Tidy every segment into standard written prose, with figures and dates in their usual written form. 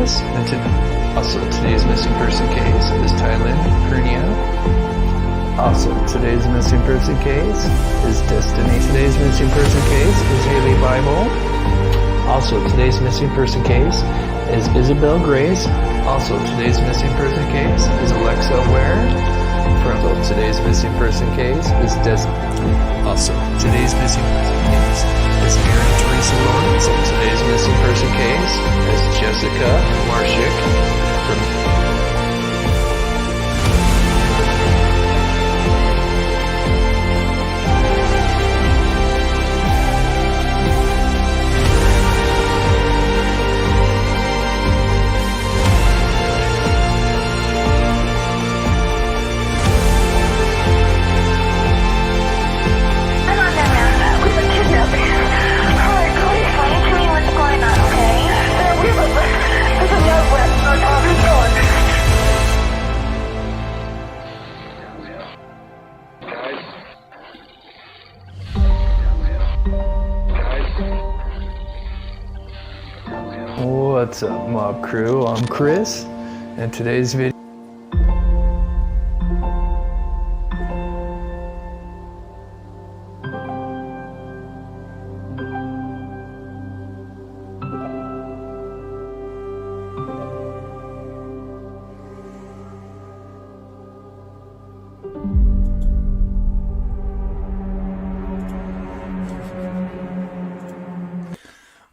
Chris, and also today's missing person case is Thailand Hernia. Also, today's missing person case is Destiny. Today's missing person case is Haley Bible. Also, today's missing person case is Isabel Grace. Also, today's missing person case is Alexa Ware. Today's missing person case is Also, today's missing person case is Aaron Teresa Lawrence. Today's missing person case is Jessica Marshik from What's up, Mob Crew? I'm Chris, and today's video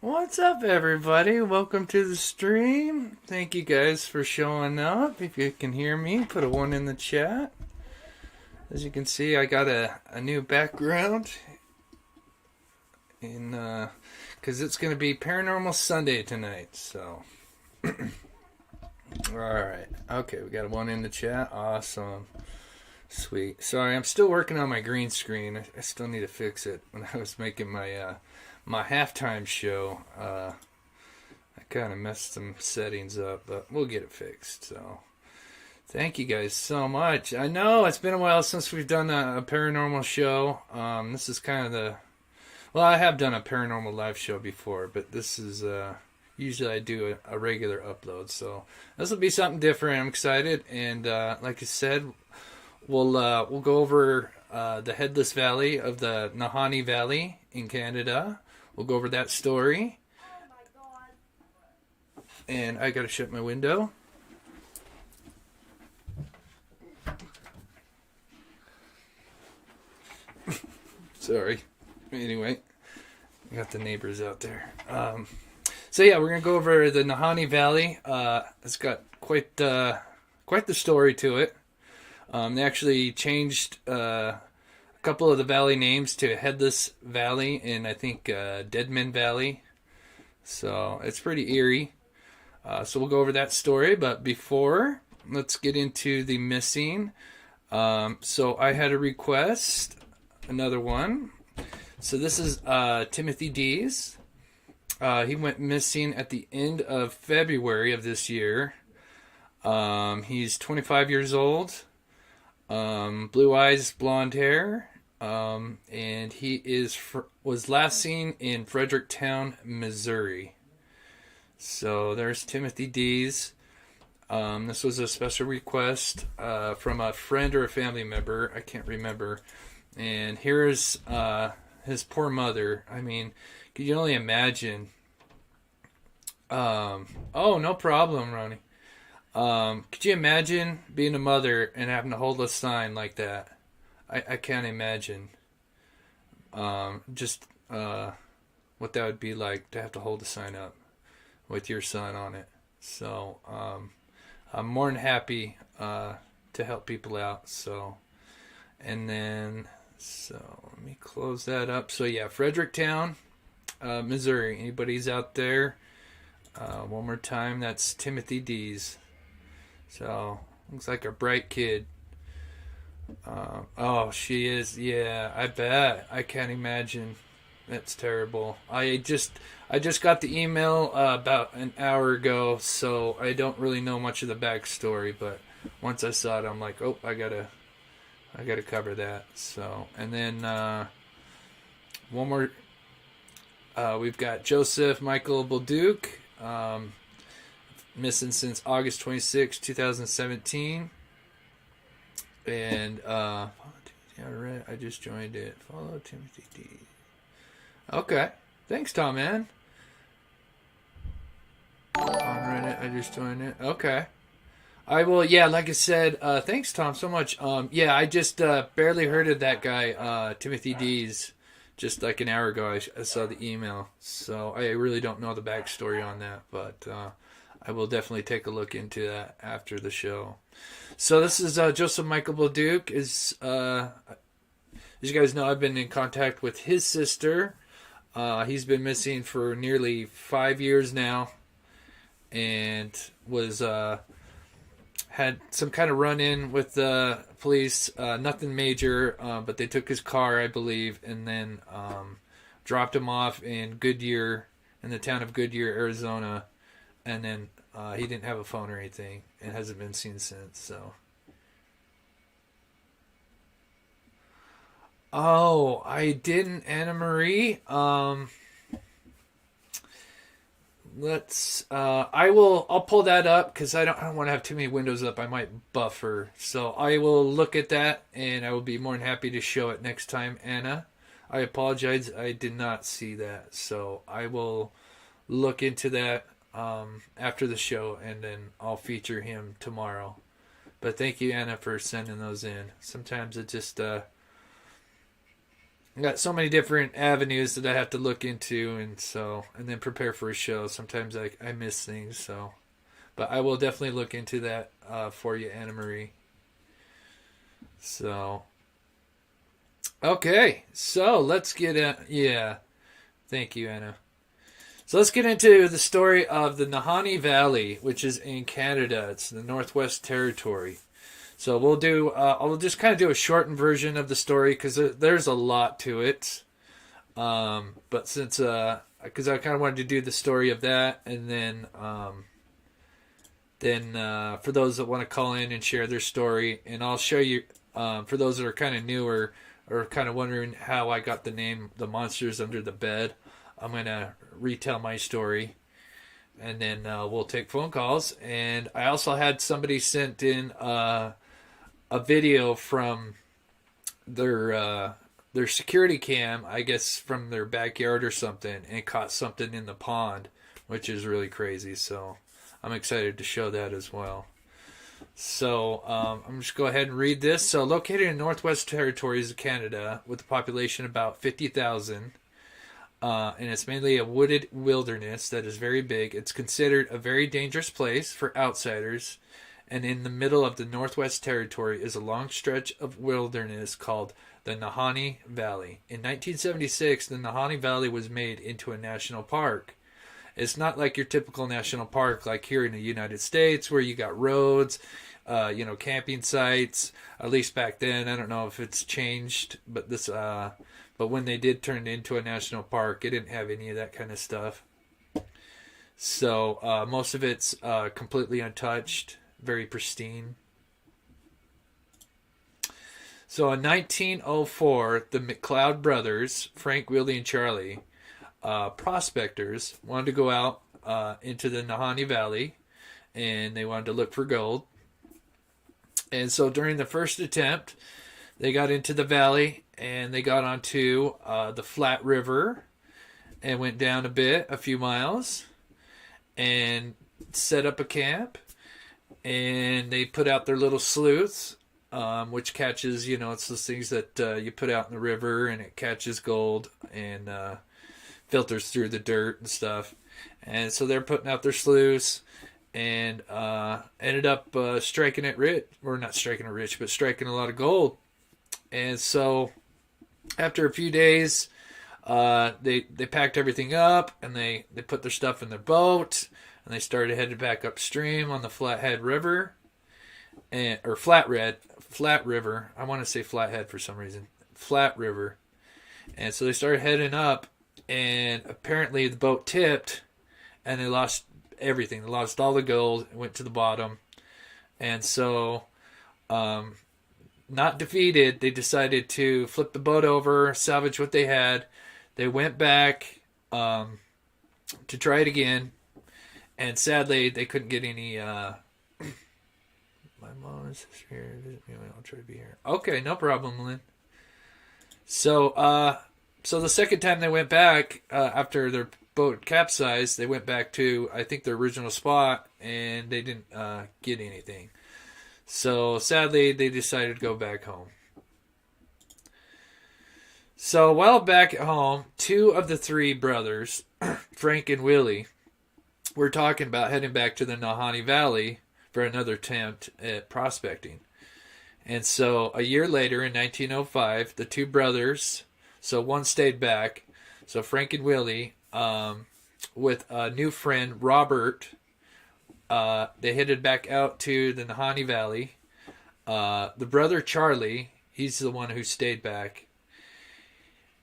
What's up, everybody? Welcome to the stream. Thank you guys for showing up. If you can hear me, put a 1 in the chat. As you can see, I got a new background in because it's going to be Paranormal Sunday tonight. So, all right, okay, we got a 1 in the chat. Awesome, sweet. Sorry, I'm still working on my green screen. I still need to fix it. When I was making my my halftime show, I kind of messed some settings up, but we'll get it fixed. So thank you guys so much. I know it's been a while since we've done a paranormal show. This is kind of I have done a paranormal live show before, but this is usually I do a regular upload, so this will be something different. I'm excited, and like I said, we'll go over the Headless Valley of the Nahanni Valley in Canada. We'll go over that story. And I gotta shut my window. Sorry. Anyway, I got the neighbors out there. So yeah, we're gonna go over the Nahanni Valley. It's got quite the story to it. They actually changed a couple of the valley names to Headless Valley and I think Deadman Valley. So it's pretty eerie. So we'll go over that story. But before, let's get into the missing. So I had a request, another one. So this is Timothy Dees. He went missing at the end of February of this year. He's 25 years old. Blue eyes, blonde hair. And he was last seen in Fredericktown, Missouri. So there's Timothy Dees. This was a special request from a friend or a family member. I can't remember. And here's his poor mother. I mean, could you only imagine? Oh, no problem, Ronnie. Could you imagine being a mother and having to hold a sign like that? I can't imagine just what that would be like to have to hold a sign up with your son on it. So I'm more than happy to help people out. So, and then, let me close that up. So yeah, Fredericktown, Missouri. Anybody's out there? One more time, that's Timothy Dees. So, looks like a bright kid. Oh, she is. Yeah, I bet. I can't imagine. That's terrible. I just got the email about an hour ago, so I don't really know much of the backstory. But once I saw it, I'm like, oh, I gotta cover that. So, and then one more. We've got Joseph Michael Bolduc. Missing since August 26, 2017. And I just joined it. Follow Timothy D. Okay. Thanks, Tom, man. On Reddit, I just joined it. Okay. I will, yeah, like I said, thanks, Tom, so much. Yeah, I just barely heard of that guy, Timothy D's, just like an hour ago. I saw the email. So I really don't know the backstory on that, but I will definitely take a look into that after the show. So this is Joseph Michael Bolduc. As you guys know, I've been in contact with his sister. He's been missing for nearly 5 years now, and was had some kind of run-in with the police. Nothing major, but they took his car, I believe, and then dropped him off in Goodyear, in the town of Goodyear, Arizona, and then he didn't have a phone or anything, and hasn't been seen since. So, oh, I didn't, Anna Marie. I'll pull that up because I don't want to have too many windows up. I might buffer. So I will look at that, and I will be more than happy to show it next time, Anna. I apologize. I did not see that. So I will look into that after the show, and then I'll feature him tomorrow. But thank you, Anna, for sending those in. Sometimes it just got so many different avenues that I have to look into, and then prepare for a show. Sometimes I miss things, so, but I will definitely look into that for you, Anna Marie. So, okay, so let's get thank you, Anna. So let's get into the story of the Nahanni Valley, which is in Canada. It's the Northwest Territory. So I'll just kind of do a shortened version of the story because there's a lot to it. But since, because I kind of wanted to do the story of that, and then for those that want to call in and share their story, and I'll show you, for those that are kind of newer or kind of wondering how I got the name, The Monsters Under the Bed, I'm going to retell my story. And then we'll take phone calls. And I also had somebody sent in a video from their security cam, I guess from their backyard or something, and caught something in the pond, which is really crazy. So I'm excited to show that as well. So I'm just go ahead and read this. So located in Northwest Territories of Canada, with a population about 50,000. And it's mainly a wooded wilderness that is very big. It's considered a very dangerous place for outsiders. And in the middle of the Northwest Territory is a long stretch of wilderness called the Nahanni Valley. In 1976, the Nahanni Valley was made into a national park. It's not like your typical national park like here in the United States where you got roads, camping sites. At least back then, I don't know if it's changed, but but when they did turn it into a national park, it didn't have any of that kind of stuff. So most of it's completely untouched, very pristine. So in 1904, the McLeod brothers, Frank, Willie, and Charlie, prospectors, wanted to go out into the Nahanni Valley, and they wanted to look for gold. And so during the first attempt, they got into the valley, and they got onto the Flat River and went down a few miles, and set up a camp. And they put out their little sleuths, which catches, it's those things that you put out in the river, and it catches gold and filters through the dirt and stuff. And so they're putting out their sleuths, and ended up striking it rich, or not striking it rich, but striking a lot of gold. And so after a few days, they packed everything up, and they put their stuff in their boat, and they started headed back upstream on the Flathead River, or Flat River. I want to say Flathead for some reason. Flat River. And so they started heading up, and apparently the boat tipped, and they lost everything. They lost all the gold, and went to the bottom. And so, not defeated, they decided to flip the boat over, salvage what they had. They went back to try it again, And sadly, they couldn't get any. My mom is here. I'll try to be here. Okay, no problem, Lynn. So the second time they went back after their boat capsized, they went back to I think their original spot, and they didn't get anything. So sadly, they decided to go back home. So while back at home, two of the three brothers, Frank and Willie, were talking about heading back to the Nahanni Valley for another attempt at prospecting. And so a year later, in 1905, the two brothers, so one stayed back, so Frank and Willie, with a new friend, Robert, they headed back out to the Nahanni Valley. The brother, Charlie, he's the one who stayed back.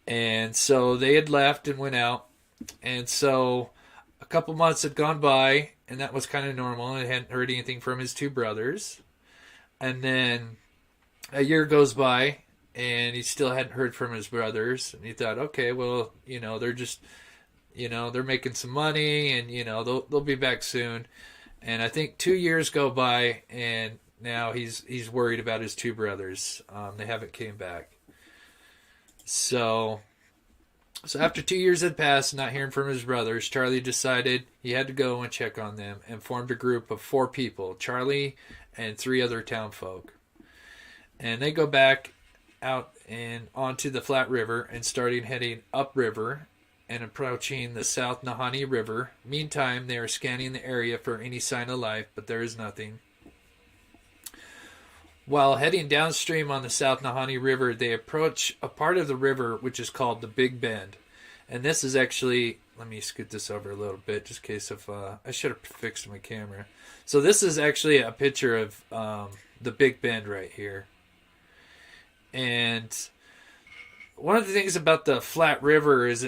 And so they had left and went out. And so a couple months had gone by, and that was kind of normal. And I hadn't heard anything from his two brothers. And then a year goes by, and he still hadn't heard from his brothers. And he thought, okay, well, they're just, they're making some money, and, they'll be back soon. And I think 2 years go by, and now he's worried about his two brothers. They haven't came back. So after 2 years had passed, not hearing from his brothers, Charlie decided he had to go and check on them and formed a group of 4 people, Charlie and 3 other town folk. And they go back out and onto the Flat River and starting heading upriver and approaching the South Nahanni River. Meantime, they are scanning the area for any sign of life, but there is nothing. While heading downstream on the South Nahanni River, they approach a part of the river which is called the Big Bend. And this is actually, let me scoot this over a little bit just in case if I should have fixed my camera. So this is actually a picture of the Big Bend right here. And one of the things about the Flat River is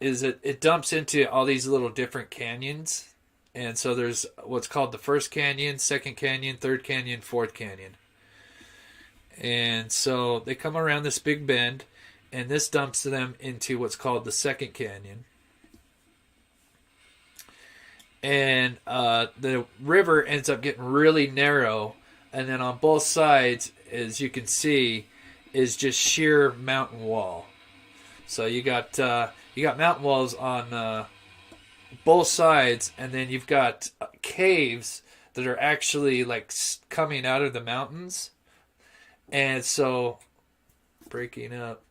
it dumps into all these little different canyons. And so there's what's called the first canyon, second canyon, third canyon, fourth canyon. And so they come around this big bend, and this dumps them into what's called the second canyon. And the river ends up getting really narrow, and then on both sides, as you can see, is just sheer mountain wall. So you got mountain walls on both sides, and then you've got caves that are actually like coming out of the mountains, and so breaking up.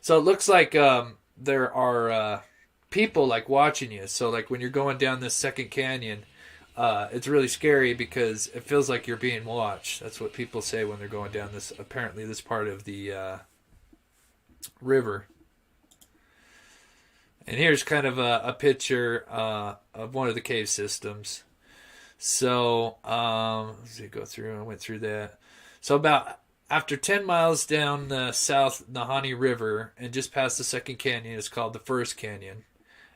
So it looks like there are people like watching you. So like when you're going down this second canyon, it's really scary because it feels like you're being watched. That's what people say when they're going down this part of the river. And here's kind of a picture of one of the cave systems. So, let's see, I went through that. So about after 10 miles down the South Nahanni River and just past the second canyon is called the First Canyon.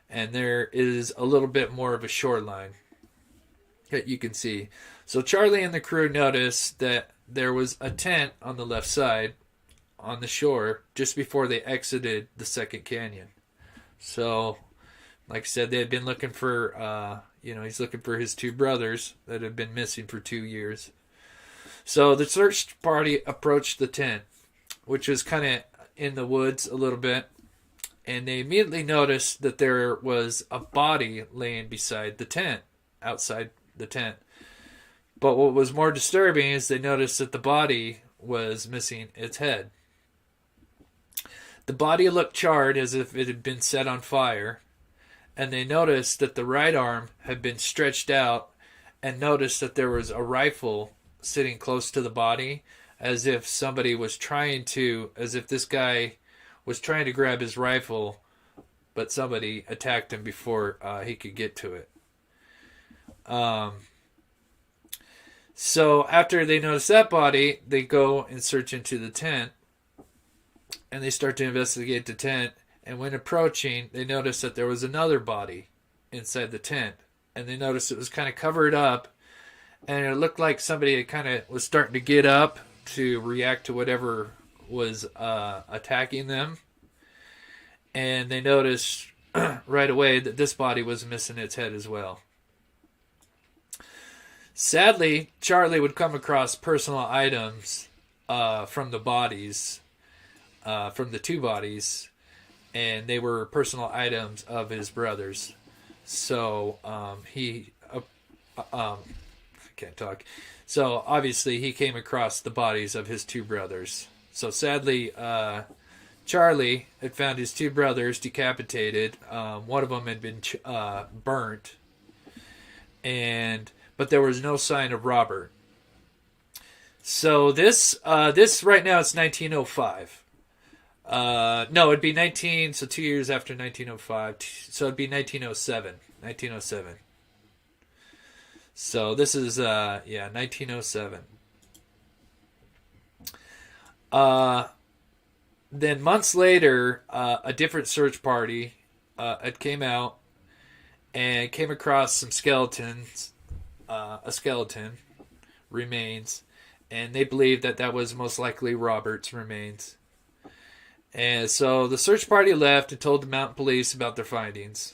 And there is a little bit more of a shoreline that you can see. So Charlie and the crew noticed that there was a tent on the left side on the shore just before they exited the second canyon. So, like I said, they had been looking for, he's looking for his two brothers that had been missing for 2 years. So the search party approached the tent, which was kind of in the woods a little bit, and they immediately noticed that there was a body laying beside the tent, outside the tent. But what was more disturbing is they noticed that the body was missing its head. The body looked charred as if it had been set on fire, and they noticed that the right arm had been stretched out and noticed that there was a rifle sitting close to the body as if this guy was trying to grab his rifle, but somebody attacked him before he could get to it. So after they notice that body, they go and search into the tent. And they start to investigate the tent. And when approaching, they noticed that there was another body inside the tent. And they noticed it was kind of covered up. And it looked like somebody had kind of was starting to get up to react to whatever was attacking them. And they noticed right away that this body was missing its head as well. Sadly, Charlie would come across personal items from the bodies, from the two bodies, and they were personal items of his brothers. So I can't talk. So obviously he came across the bodies of his two brothers. So sadly, Charlie had found his two brothers decapitated. One of them had been burnt, but there was no sign of Robert. So this right now it's 1905. No, it'd be 19. So 2 years after 1905. So it'd be 1907. 1907. So this is 1907. Then months later, a different search party it came out and came across some skeletons, a skeleton remains, and they believed that was most likely Robert's remains. And so the search party left and told the mountain police about their findings.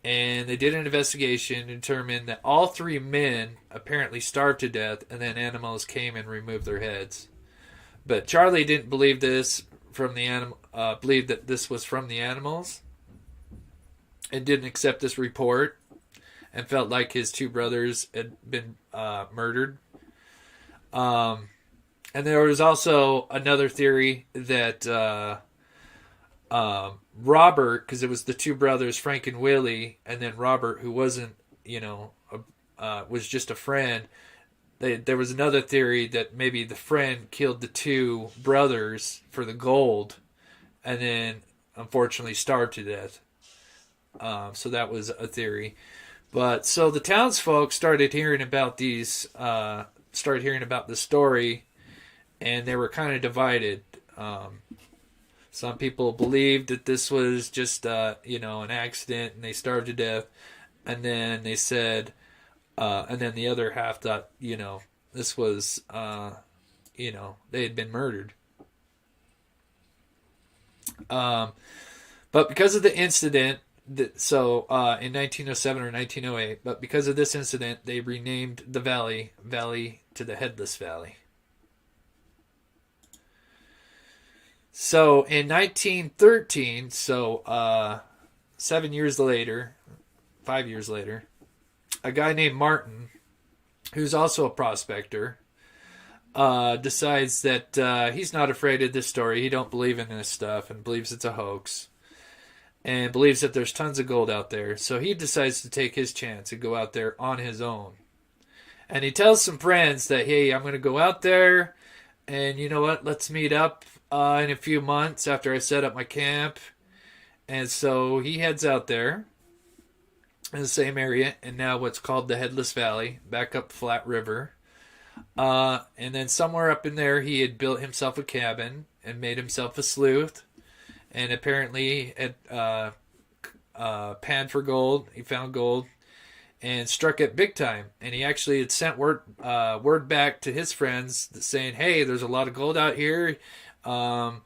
And they did an investigation and determined that all three men apparently starved to death, and then animals came and removed their heads. But Charlie didn't believe this from the animal. Believed that this was from the animals, and didn't accept this report, and felt like his two brothers had been murdered. And there was also another theory that Robert, because it was the two brothers, Frank and Willie, and then Robert, who wasn't, was just a friend. There was another theory that maybe the friend killed the two brothers for the gold, and then unfortunately starved to death. So that was a theory. But so the townsfolk started hearing about these, started hearing about the story, and they were kind of divided. Some people believed that this was just, an accident and they starved to death. And then they said, and then the other half thought, this was, they had been murdered. But because of the incident, in 1907 or 1908, but because of this incident, they renamed the valley to the Headless Valley. So in 1913, 7 years later, 5 years later, a guy named Martin, who's also a prospector, decides that he's not afraid of this story. He don't believe in this stuff and believes it's a hoax, and believes that there's tons of gold out there. So he decides to take his chance and go out there on his own. And he tells some friends that, hey, I'm going to go out there, and you know what? Let's meet up in a few months after I set up my camp. And so he heads out there in the same area, and now what's called the Headless Valley, back up Flat River. And then somewhere up in there, he had built himself a cabin and made himself a sleuth. And apparently had panned for gold. He found gold and struck it big time. And he actually had sent word back to his friends saying, hey, there's a lot of gold out here. Why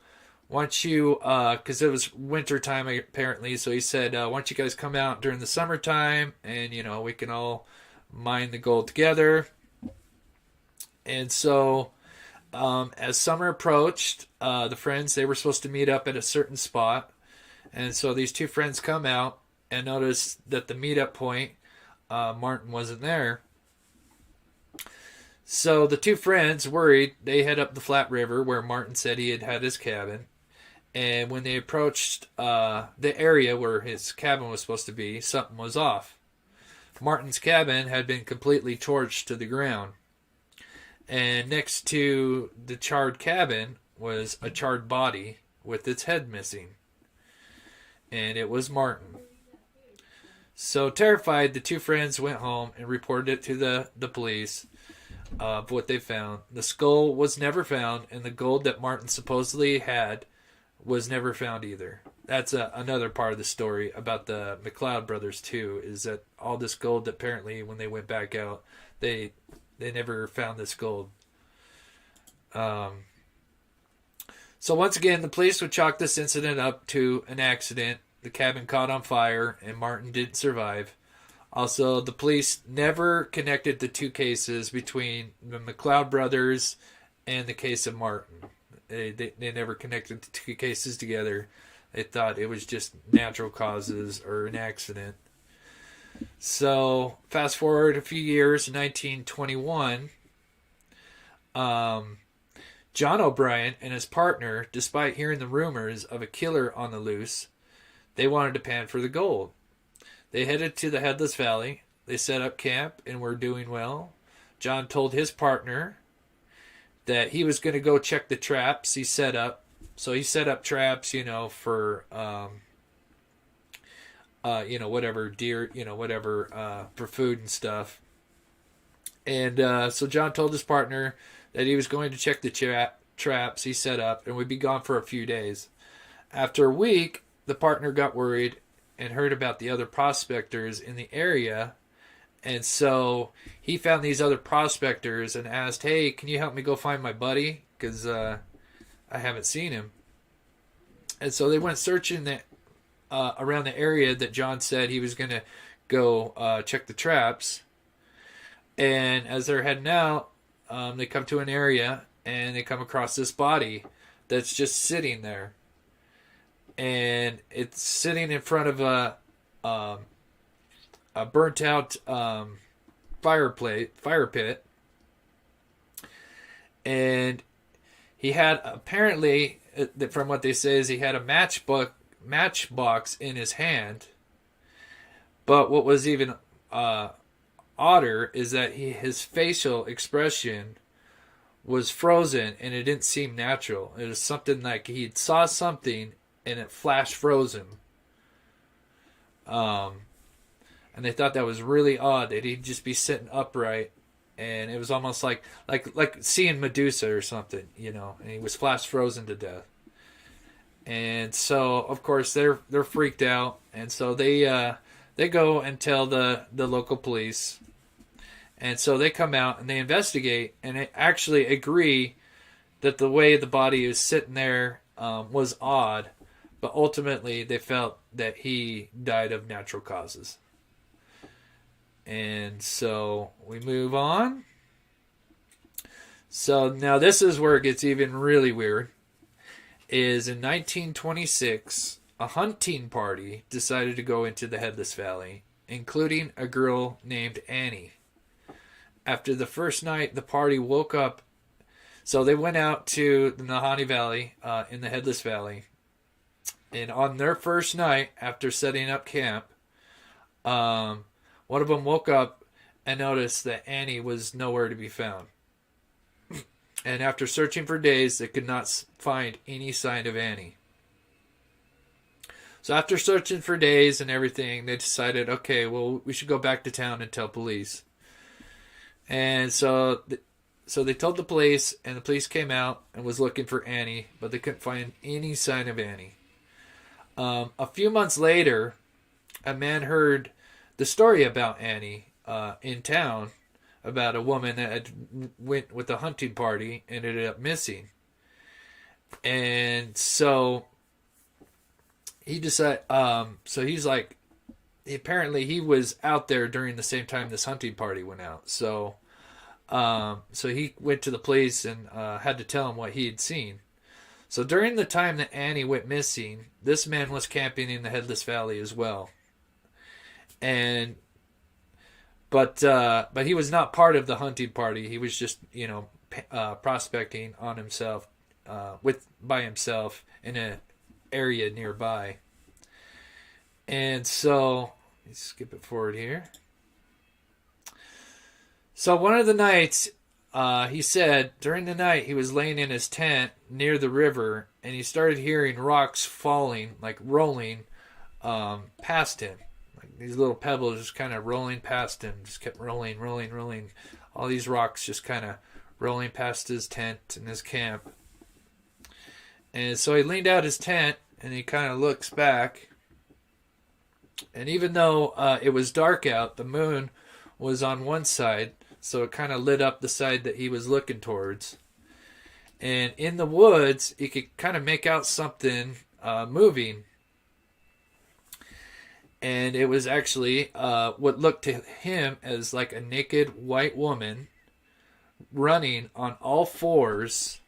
don't you, because it was winter time apparently, so he said, why don't you guys come out during the summertime and, we can all mine the gold together. And so as summer approached, the friends, they were supposed to meet up at a certain spot. And so these two friends come out and notice that the meetup point, Martin wasn't there. So the two friends, worried, they head up the Flat River where Martin said he had his cabin. And when they approached the area where his cabin was supposed to be, something was off. Martin's cabin had been completely torched to the ground. And next to the charred cabin was a charred body with its head missing. And it was Martin. So terrified, the two friends went home and reported it to the police of what they found. The skull was never found, and the gold that Martin supposedly had was never found either. That's another part of the story about the McLeod brothers too, is that all this gold, apparently when they went back out, they never found this gold. So once again, the police would chalk this incident up to an accident, the cabin caught on fire and Martin didn't survive. Also, the police never connected the two cases between the McLeod brothers and the case of Martin. They never connected the two cases together. They thought it was just natural causes or an accident. So, fast forward a few years, 1921, John O'Brien and his partner, despite hearing the rumors of a killer on the loose, they wanted to pan for the gold. They headed to the Headless Valley. They set up camp and were doing well. John told his partner that he was going to go check the traps he set up. So he set up traps, for, whatever deer, whatever, for food and stuff. And so John told his partner that he was going to check the traps he set up and would be gone for a few days. After a week, the partner got worried and heard about the other prospectors in the area. And so he found these other prospectors and asked, hey, can you help me go find my buddy? Because I haven't seen him. And so they went searching around the area that John said he was going to go check the traps. And as they're heading out, they come to an area and they come across this body that's just sitting there. And it's sitting in front of a burnt out fire pit. And he had, apparently, from what they say, is he had a matchbox in his hand. But what was even odder is that his facial expression was frozen and it didn't seem natural. It was something like he saw something and it flash frozen. And they thought that was really odd that he'd just be sitting upright, and it was almost like seeing Medusa or something, and he was flash frozen to death. And so of course they're freaked out, and so they go and tell the local police. And so they come out and they investigate, and they actually agree that the way the body is sitting there was odd. But ultimately, they felt that he died of natural causes. And so we move on. So now this is where it gets even really weird. Is in 1926, a hunting party decided to go into the Headless Valley, including a girl named Annie. After the first night, the party woke up. So they went out to the Nahanni Valley in the Headless Valley. And on their first night, after setting up camp, one of them woke up and noticed that Annie was nowhere to be found. And after searching for days, they could not find any sign of Annie. So after searching for days and everything, they decided, okay, well, we should go back to town and tell police. And so they told the police, and the police came out and was looking for Annie, but they couldn't find any sign of Annie. A few months later, a man heard the story about Annie in town, about a woman that had went with a hunting party and ended up missing. And so he decided, so he's like, apparently he was out there during the same time this hunting party went out. So he went to the police and had to tell him what he had seen. So during the time that Annie went missing, this man was camping in the Headless Valley as well. But he was not part of the hunting party. He was just, prospecting on himself, by himself in an area nearby. And so, let's skip it forward here. So one of the nights, he said, during the night he was laying in his tent near the river, and he started hearing rocks falling, like rolling, past him. Like these little pebbles just kind of rolling past him, just kept rolling. All these rocks just kind of rolling past his tent and his camp. And so he leaned out his tent, and he kind of looks back. And even though it was dark out, the moon was on one side, so it kind of lit up the side that he was looking towards. And in the woods, he could kind of make out something moving. And it was actually what looked to him as like a naked white woman running on all fours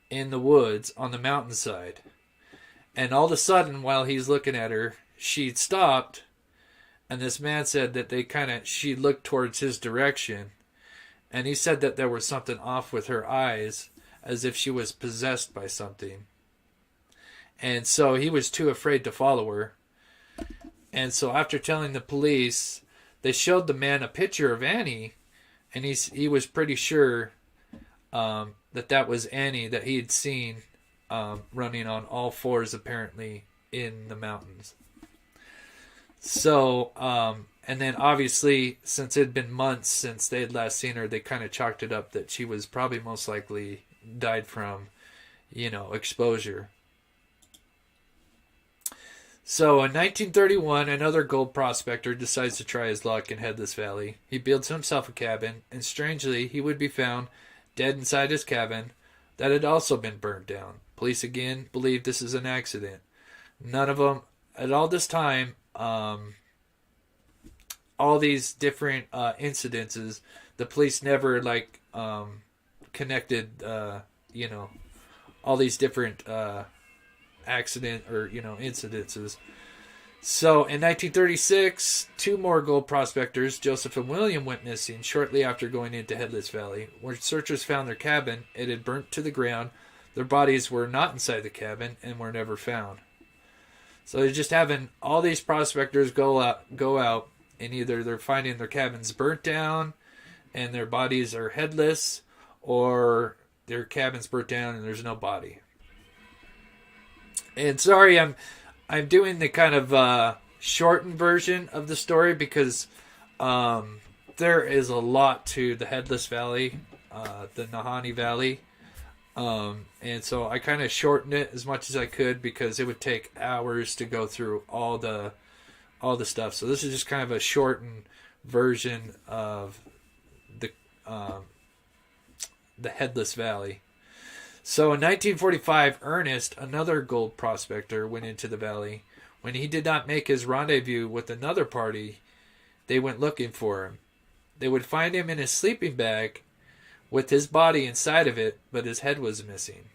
in the woods on the mountainside. And all of a sudden, while he's looking at her, she stopped. And this man said that she looked towards his direction. And he said that there was something off with her eyes, as if she was possessed by something. And so he was too afraid to follow her. And so after telling the police, they showed the man a picture of Annie. And he was pretty sure that was Annie that he had seen running on all fours, apparently, in the mountains. So, and then obviously, since it had been months since they had last seen her, they kind of chalked it up that she was probably most likely died from, exposure. So in 1931, another gold prospector decides to try his luck in Headless Valley. He builds himself a cabin, and strangely, he would be found dead inside his cabin that had also been burned down. Police again believe this is an accident. None of them, at all this time, all these different incidences, the police never connected, all these different accident or incidences. So in 1936, two more gold prospectors, Joseph and William, went missing shortly after going into Headless Valley. When searchers found their cabin, it had burnt to the ground. Their bodies were not inside the cabin and were never found. So they're just having all these prospectors go out, and either they're finding their cabins burnt down and their bodies are headless, or their cabins burnt down and there's no body. And sorry, I'm doing the kind of shortened version of the story because there is a lot to the Headless Valley, the Nahanni Valley. And so I kind of shortened it as much as I could because it would take hours to go through all the stuff. So this is just kind of a shortened version of the Headless Valley. So in 1945, Ernest, another gold prospector, went into the valley. When he did not make his rendezvous with another party, they went looking for him. They would find him in his sleeping bag with his body inside of it, but his head was missing.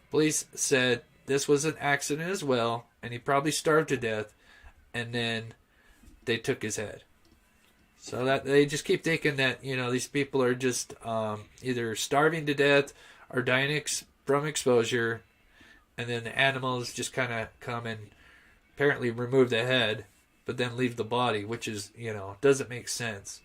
Police said this was an accident as well, and he probably starved to death, and then they took his head. So that they just keep thinking that these people are just either starving to death or dying from exposure, and then the animals just kind of come and apparently remove the head, but then leave the body, which is doesn't make sense.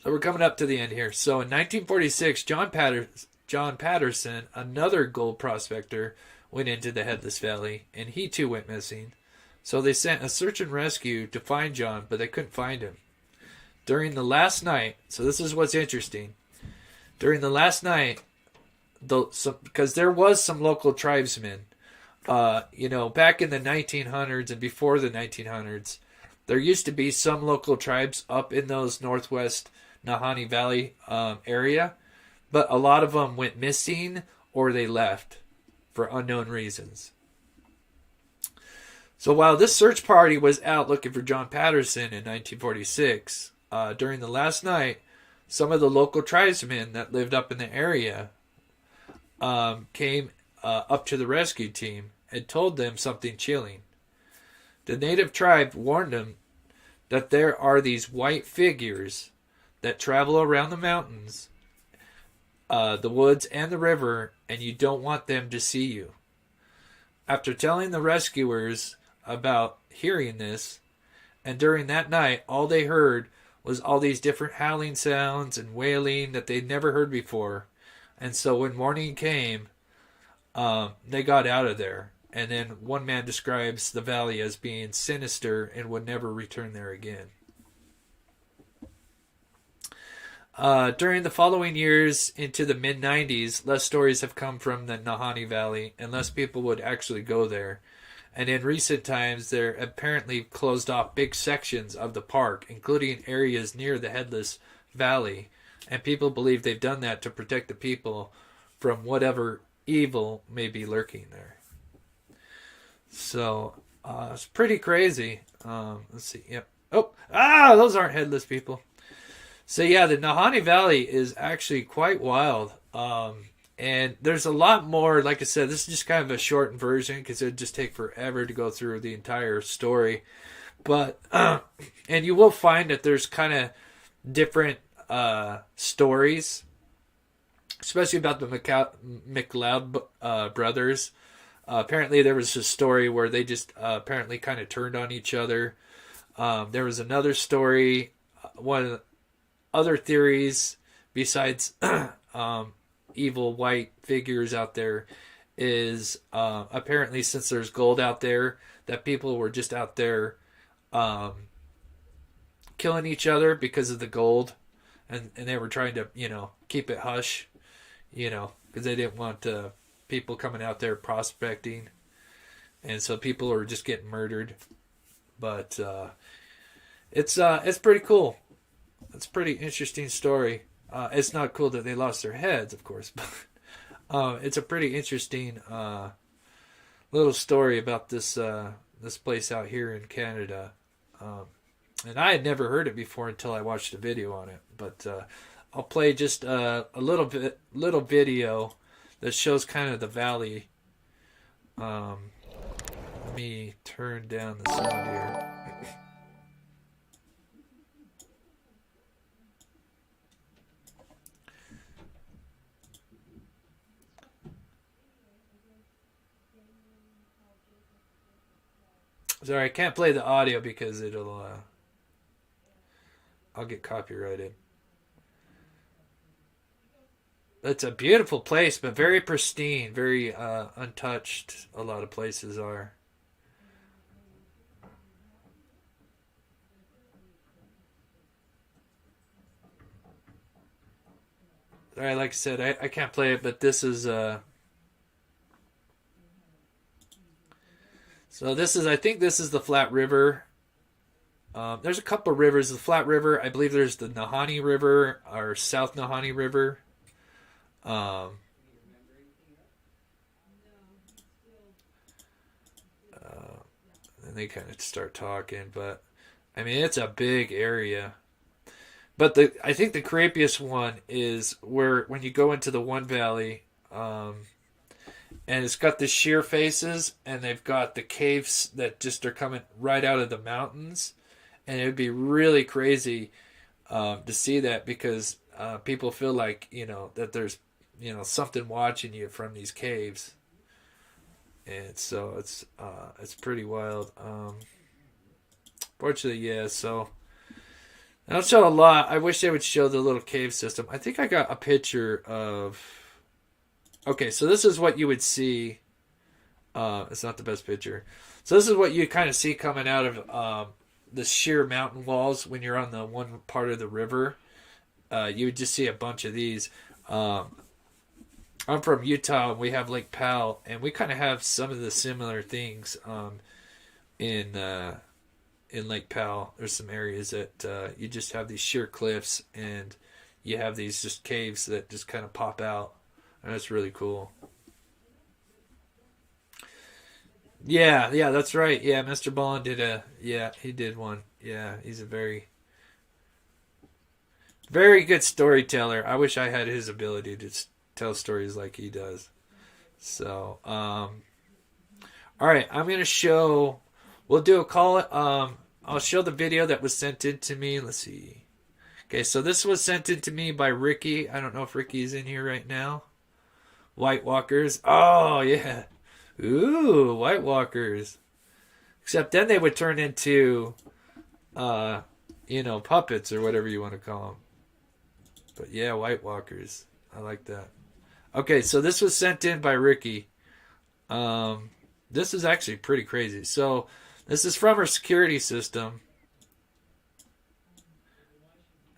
So we're coming up to the end here. So in 1946, John Patterson, another gold prospector, went into the Headless Valley, and he too went missing. So they sent a search and rescue to find John, but they couldn't find him. During the last night, so this is what's interesting. During the last night, because there was some local tribesmen, back in the 1900s and before the 1900s, there used to be some local tribes up in those northwest Nahanni Valley area, but a lot of them went missing or they left for unknown reasons. So while this search party was out looking for John Patterson in 1946, during the last night, some of the local tribesmen that lived up in the area came up to the rescue team and told them something chilling. The native tribe warned them that there are these white figures that travel around the mountains, the woods, and the river, and you don't want them to see you. After telling the rescuers about hearing this, and during that night, all they heard was all these different howling sounds and wailing that they'd never heard before. And so when morning came, they got out of there. And then one man describes the valley as being sinister and would never return there again. During the following years into the mid-90s, less stories have come from the Nahanni Valley and less people would actually go there. And in recent times, they're apparently closed off big sections of the park, including areas near the Headless Valley. And people believe they've done that to protect the people from whatever evil may be lurking there. So, It's pretty crazy. Let's see. Yep. Those aren't headless people. So yeah, the Nahanni Valley is actually quite wild. And there's a lot more. Like I said, this is just kind of a shortened version because it would just take forever to go through the entire story. But and you will find that there's kind of different stories, especially about the McLeod brothers. Apparently, there was a story where they just apparently kind of turned on each other. There was another story, one of the other theories besides evil white figures out there is apparently since there's gold out there, that people were just out there killing each other because of the gold, and they were trying to keep it hush, because they didn't want people coming out there prospecting, and so people are just getting murdered. But it's pretty cool. It's a pretty interesting story. It's not cool that they lost their heads, of course, but it's a pretty interesting little story about this place out here in Canada. And I had never heard it before until I watched a video on it. But I'll play just a little video that shows kind of the valley. Let me turn down the sound here. Sorry, I can't play the audio because I'll get copyrighted. It's a beautiful place, but very pristine, very untouched. A lot of places are. Sorry, like I said, I can't play it, but this is so this is, I think this is the Flat River. There's a couple of rivers. The Flat River, I believe there's the Nahanni River or South Nahanni River. Um, and they kind of start talking, but I mean it's a big area. But I think the creepiest one is where when you go into the one valley, and it's got the sheer faces, and they've got the caves that just are coming right out of the mountains, and it would be really crazy to see that because people feel like that there's something watching you from these caves, and so it's pretty wild. Fortunately, yeah. So they don't show a lot. I wish they would show the little cave system. I think I got a picture of. Okay, so this is what you would see. It's not the best picture. So this is what you kind of see coming out of the sheer mountain walls when you're on the one part of the river. You would just see a bunch of these. I'm from Utah, and we have Lake Powell, and we kind of have some of the similar things in Lake Powell. There's some areas that you just have these sheer cliffs, and you have these just caves that just kind of pop out, and that's really cool. Yeah, that's right. Yeah, Mr. Bond he did one. Yeah, he's a very good storyteller. I wish I had his ability to tell stories like he does. So, all right, I'm gonna show. We'll do a call. I'll show the video that was sent in to me. Let's see. Okay, so this was sent in to me by Ricky. I don't know if Ricky's in here right now. White Walkers. Oh yeah. Ooh, White Walkers. Except then they would turn into, puppets or whatever you want to call them. But yeah, White Walkers. I like that. Okay, so this was sent in by Ricky. This is actually pretty crazy. So this is from our security system,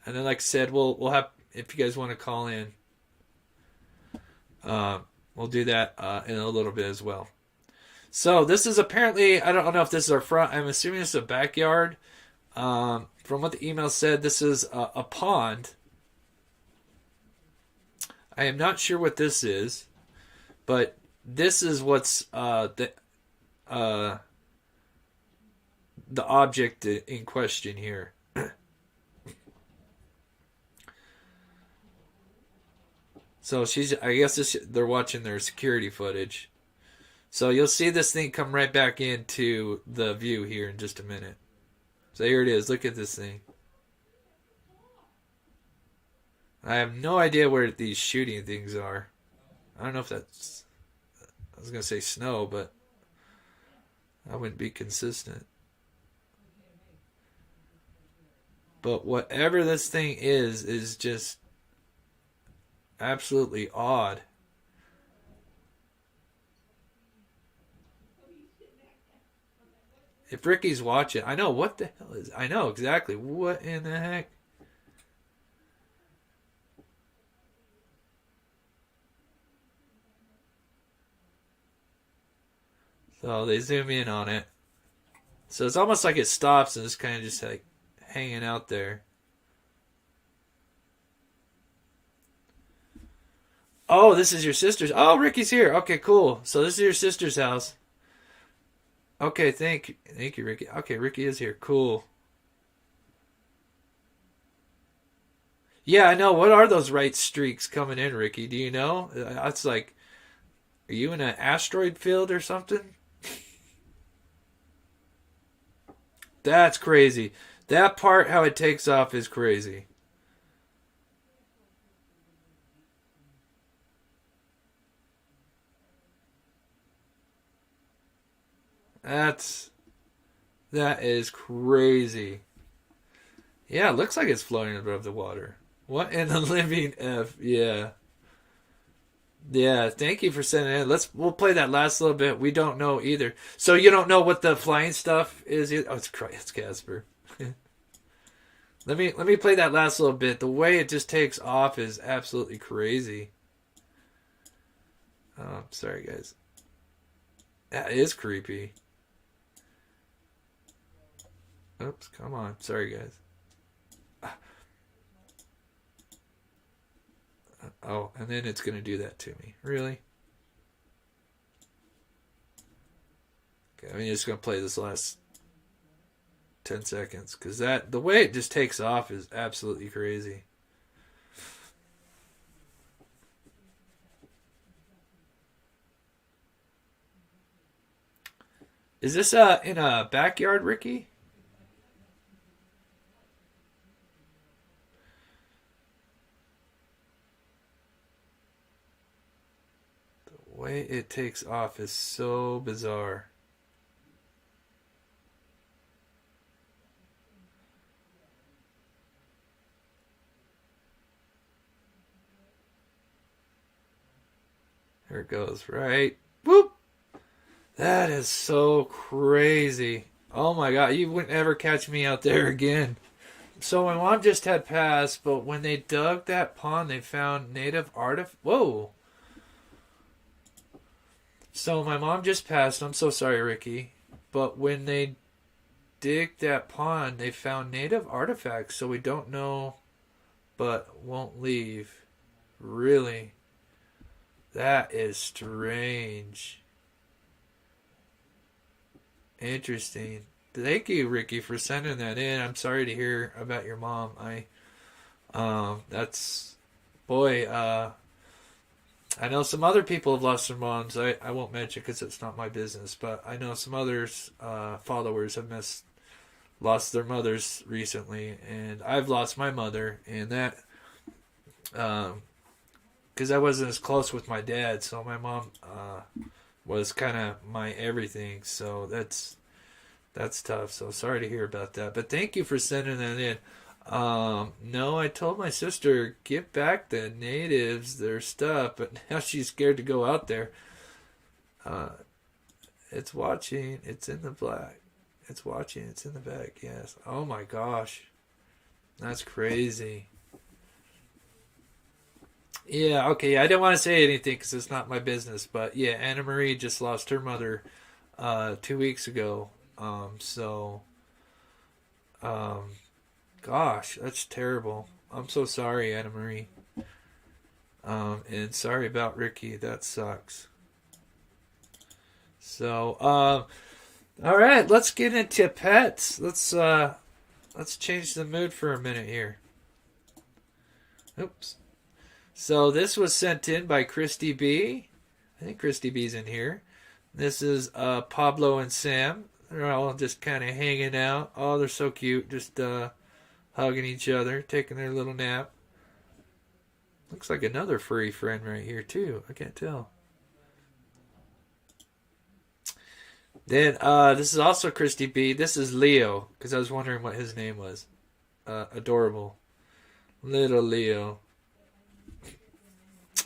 and then like I said, we'll have if you guys want to call in, we'll do that in a little bit as well. So this is apparently I don't know if this is our front. I'm assuming this is a backyard. From what the email said, this is a pond. I am not sure what this is, but this is what's the object in question here. So I guess they're watching their security footage. So you'll see this thing come right back into the view here in just a minute. So here it is. Look at this thing. I have no idea where these shooting things are. I don't know if that's... I was going to say snow, but that wouldn't be consistent. But whatever this thing is just absolutely odd. If Ricky's watching, I know what the hell is. I know exactly what in the heck. So they zoom in on it. So it's almost like it stops and it's kind of just like hanging out there. Oh, this is your sister's. Oh, Ricky's here. Okay, cool. So this is your sister's house. Okay, thank you, Ricky. Okay, Ricky is here. Cool. Yeah, I know. What are those right streaks coming in, Ricky? Do you know? That's like, are you in an asteroid field or something? That's crazy. That part, how it takes off, is crazy. That's that is crazy. Yeah, it looks like it's floating above the water. What in the living f? Yeah, yeah. Thank you for sending it. We'll play that last little bit. We don't know either. So you don't know what the flying stuff is? Oh, it's Casper. Let me play that last little bit. The way it just takes off is absolutely crazy. Oh, sorry guys. That is creepy. Oops, come on. Sorry guys. Oh, and then it's going to do that to me. Really? Okay, I'm just going to play this last 10 seconds because the way it just takes off is absolutely crazy. Is this in a backyard, Ricky? The way it takes off is so bizarre. There it goes, right? Whoop! That is so crazy. Oh my god, you wouldn't ever catch me out there again. So my mom just had passed, but when they dug that pond, they found native artif. Whoa! So my mom just passed. I'm so sorry, Ricky. But when they dig that pond, they found native artifacts. So we don't know, but won't leave. Really? That is strange. Interesting. Thank you, Ricky, for sending that in. I'm sorry to hear about your mom. That's, boy, I know some other people have lost their moms. I won't mention because it's not my business, but I know some others, followers have lost their mothers recently, and I've lost my mother, and that, because I wasn't as close with my dad, so my mom, was kind of my everything. So that's tough. So sorry to hear about that. But thank you for sending that in. No, I told my sister give back the natives their stuff, but now she's scared to go out there. Uh, it's watching. It's in the black. It's watching. It's in the back. Yes. Oh my gosh, that's crazy. Yeah, okay. I didn't want to say anything because it's not my business, but yeah, Anna Marie just lost her mother 2 weeks ago. So um, gosh, that's terrible. I'm so sorry, Anna Marie. And sorry about Ricky. That sucks. So All right, let's get into pets. Let's change the mood for a minute here. Oops. So this was sent in by Christy B. I think Christy B's in here. This is Pablo and Sam. They're all just kind of hanging out. Oh, they're so cute. Just hugging each other, taking their little nap. Looks like another furry friend right here, too. I can't tell. Then this is also Christy B. This is Leo, because I was wondering what his name was. Adorable. Little Leo.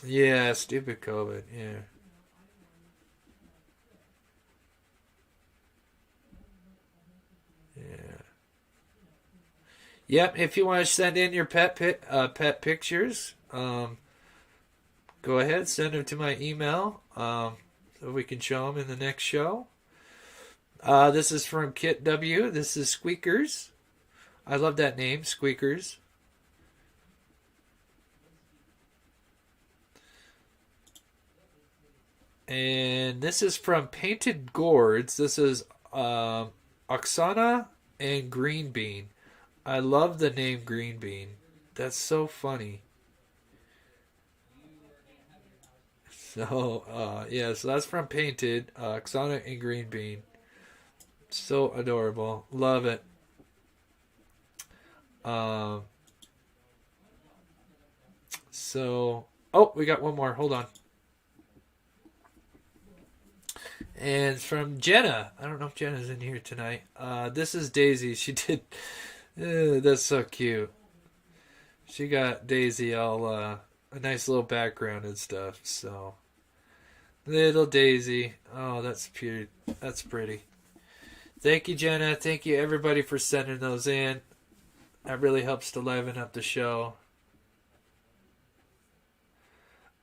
Yeah, stupid COVID. Yeah. Yeah. Yep. If you want to send in your pet pictures, go ahead, send them to my email, so we can show them in the next show. This is from Kit W. This is Squeakers. I love that name, Squeakers. And this is from Painted Gourds. This is Oksana and Green Bean. I love the name Green Bean. That's so funny. So, yeah, so that's from Painted, Oksana and Green Bean. So adorable. Love it. Um, oh, we got one more. Hold on. And it's from Jenna. I don't know if Jenna's in here tonight. This is Daisy. She did. That's so cute. She got Daisy all a nice little background and stuff. So, little Daisy. Oh, that's cute. That's pretty. Thank you, Jenna. Thank you, everybody, for sending those in. That really helps to liven up the show.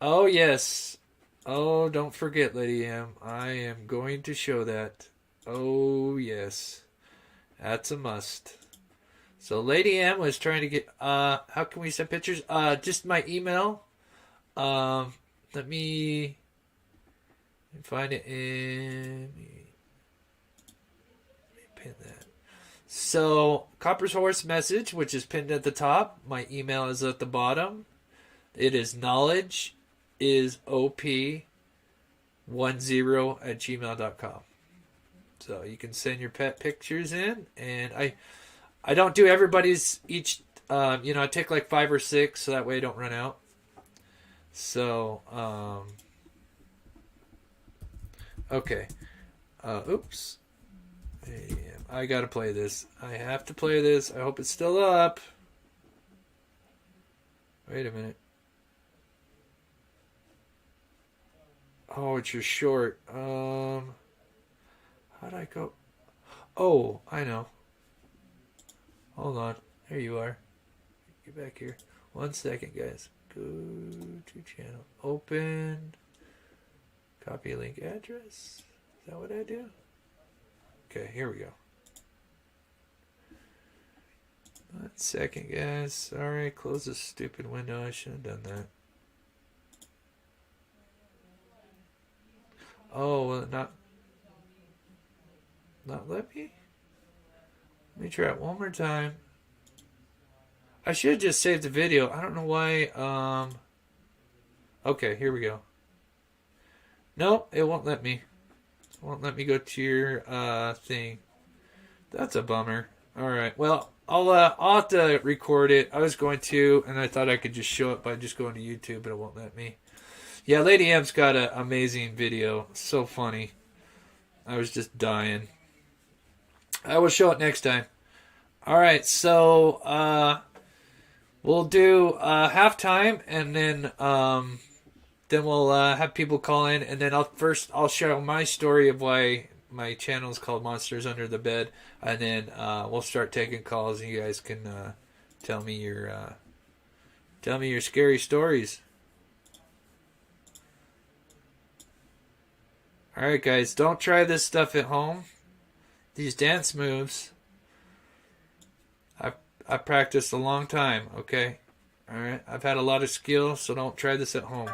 Oh, yes. Oh, don't forget, Lady M. I am going to show that. Oh, yes. That's a must. So, Lady M was trying to get... how can we send pictures? Just my email. Let me find it in... Pin that. So, Copper's Horse message, which is pinned at the top. My email is at the bottom. It is knowledgeisop10@gmail.com. So you can send your pet pictures in, and I don't do everybody's each. I take like 5 or 6, so that way I don't run out. So, okay. Oops. I gotta play this. I have to play this. I hope it's still up. Wait a minute. Oh, it's your short. How'd I go? Oh, I know. Hold on. There you are. Get back here. 1 second, guys. Go to channel. Open. Copy link address. Is that what I do? Okay, here we go. 1 second, guys. Sorry, close this stupid window. I should have done that. Oh, well, not let me? Let me try it one more time. I should have just saved the video. I don't know why. Okay, here we go. Nope, it won't let me. It won't let me go to your thing. That's a bummer. Alright, well, I'll have to record it. I was going to, and I thought I could just show it by just going to YouTube, but it won't let me. Yeah, Lady M's got an amazing video. So funny. I was just dying. I will show it next time. Alright, so we'll do halftime, and then we'll have people call in, and then I'll share my story of why my channel is called Monsters Under the Bed, and then we'll start taking calls, and you guys can tell me your scary stories. Alright, guys, don't try this stuff at home. These dance moves, I practiced a long time, okay? Alright, I've had a lot of skill, so don't try this at home.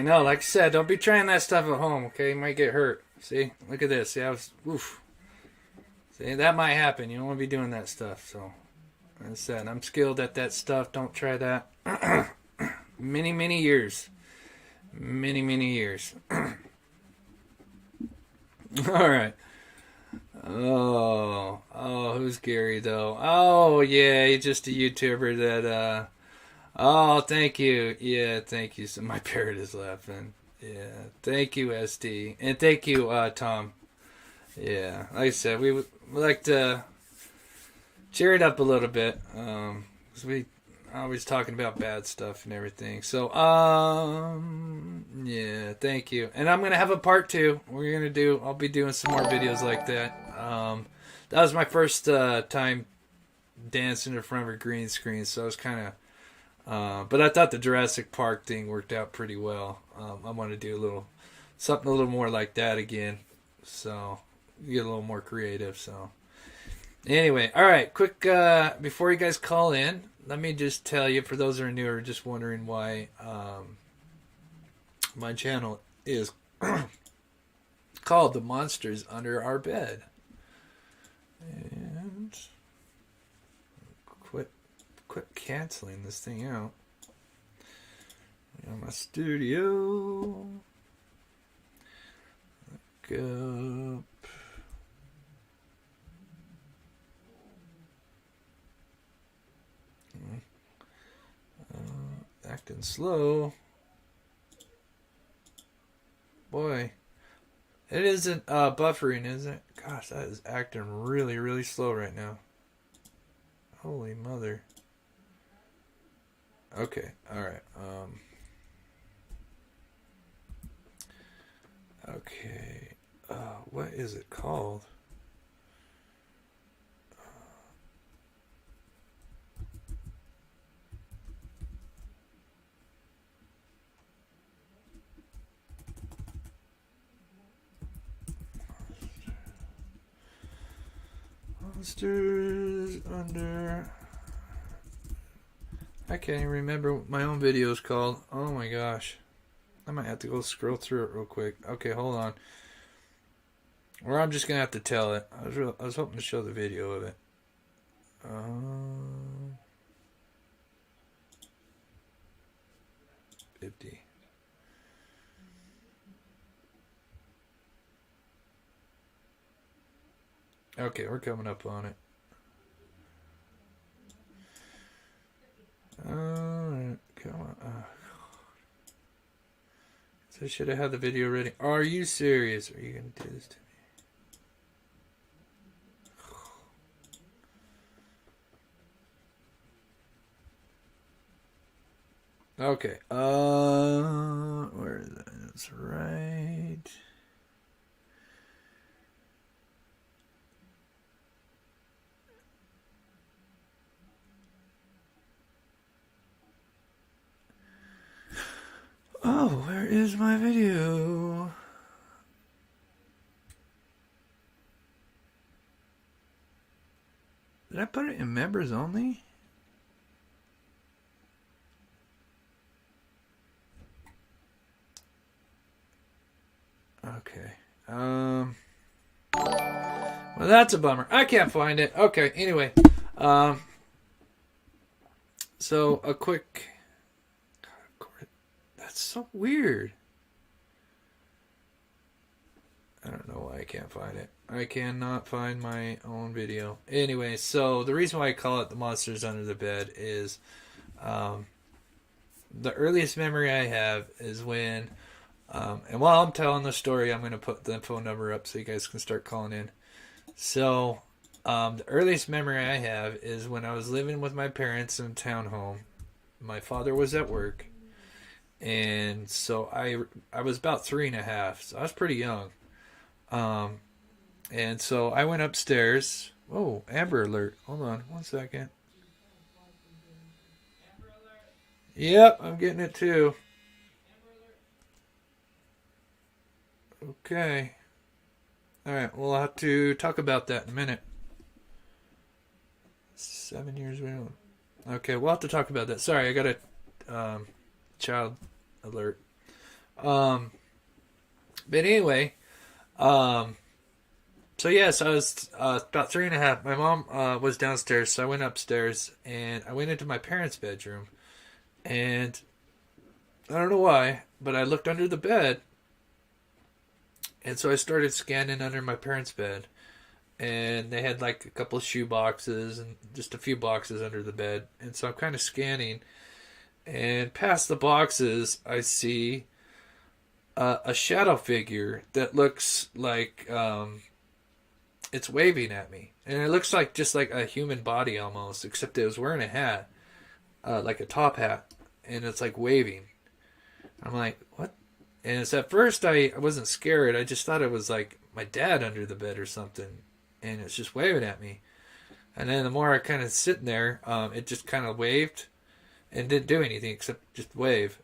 know. Like I said, don't be trying that stuff at home, okay? You might get hurt. See? Look at this. See, oof. See, that might happen. You don't want to be doing that stuff. So, like I said, I'm skilled at that stuff. Don't try that. Many years. Many years. All right. Who's Gary though? Oh yeah, he's just a YouTuber that. Oh, thank you. Yeah, thank you. So my parrot is laughing. Yeah, thank you, SD, and thank you, Tom. Yeah, like I said, we like to cheer it up a little bit. 'Cause we always talking about bad stuff and everything. So, yeah, thank you. And I'm gonna have a part 2. I'll be doing some more videos like that. That was my first time dancing in front of a green screen, so I was kind of. But I thought the Jurassic Park thing worked out pretty well. I want to do something a little more like that again. So get a little more creative. So anyway, all right. Quick, before you guys call in, let me just tell you, for those that are new or just wondering why my channel is called "The Monsters Under Our Bed," and quit canceling this thing out. My studio. Look up. Acting slow. Boy. It isn't buffering, is it? Gosh, that is acting really slow right now. Holy mother. Okay, alright. Okay. What is it called? Monsters Under... I can't even remember what my own video is called. Oh my gosh. I might have to go scroll through it real quick. Okay, hold on. Or I'm just going to have to tell it. I was hoping to show the video of it. 50. Okay, we're coming up on it. Alright, come on. So I should have had the video ready. Are you serious? Are you going to do this to me? Okay. Where is that? That's right. Oh, where is my video? Did I put it in members only? Okay. Well, that's a bummer. I can't find it. Okay, anyway. So, a quick... That's so weird. I don't know why I can't find it. I cannot find my own video. Anyway, so the reason why I call it The Monsters Under the Bed is the earliest memory I have is when, and while I'm telling the story, I'm going to put the phone number up so you guys can start calling in. So, the earliest memory I have is when I was living with my parents in a townhome. My father was at work. And so I was about 3.5, so I was pretty young. And so I went upstairs. Oh, Amber Alert. Hold on 1 second. Yep, I'm getting it too. Okay. Alright, we'll have to talk about that in a minute. 7 years ago. Okay, we'll have to talk about that. Sorry, I got a child alert. But anyway, so yes, I was about 3.5. My mom was downstairs, so I went upstairs and I went into my parents' bedroom. And I don't know why, but I looked under the bed, and so I started scanning under my parents' bed. And they had like a couple of shoe boxes and just a few boxes under the bed. And so I'm kind of scanning, and past the boxes, I see a shadow figure that looks like it's waving at me, and it looks like just like a human body almost, except it was wearing a hat, like a top hat, and it's like waving. I'm like, what? And it's at first I wasn't scared. I just thought it was like my dad under the bed or something, and it's just waving at me. And then the more I kind of sitting there, it just kind of waved and didn't do anything except just wave.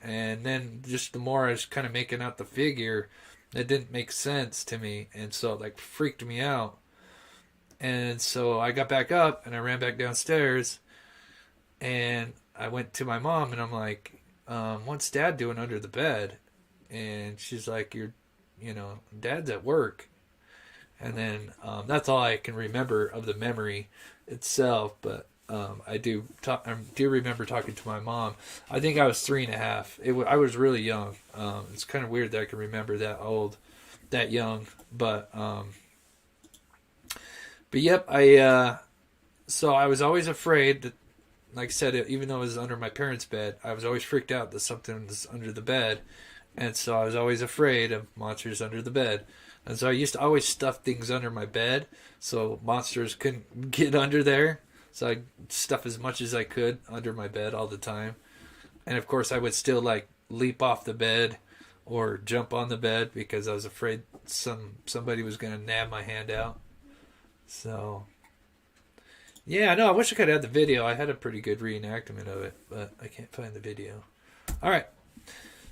And then just the more I was kind of making out the figure, it didn't make sense to me, and so it like freaked me out. And so I got back up and I ran back downstairs, and I went to my mom and I'm like, what's Dad doing under the bed? And she's like, Dad's at work. And then that's all I can remember of the memory itself. But I do remember talking to my mom. I think I was 3.5. I was really young. It's kind of weird that I can remember that young. But yep, so I was always afraid that, like I said, even though it was under my parents' bed, I was always freaked out that something was under the bed, and so I was always afraid of monsters under the bed. And so I used to always stuff things under my bed so monsters couldn't get under there. So I stuff as much as I could under my bed all the time. And of course I would still like leap off the bed or jump on the bed because I was afraid somebody was going to nab my hand out. So yeah, no, I wish I could have had the video. I had a pretty good reenactment of it, but I can't find the video. All right.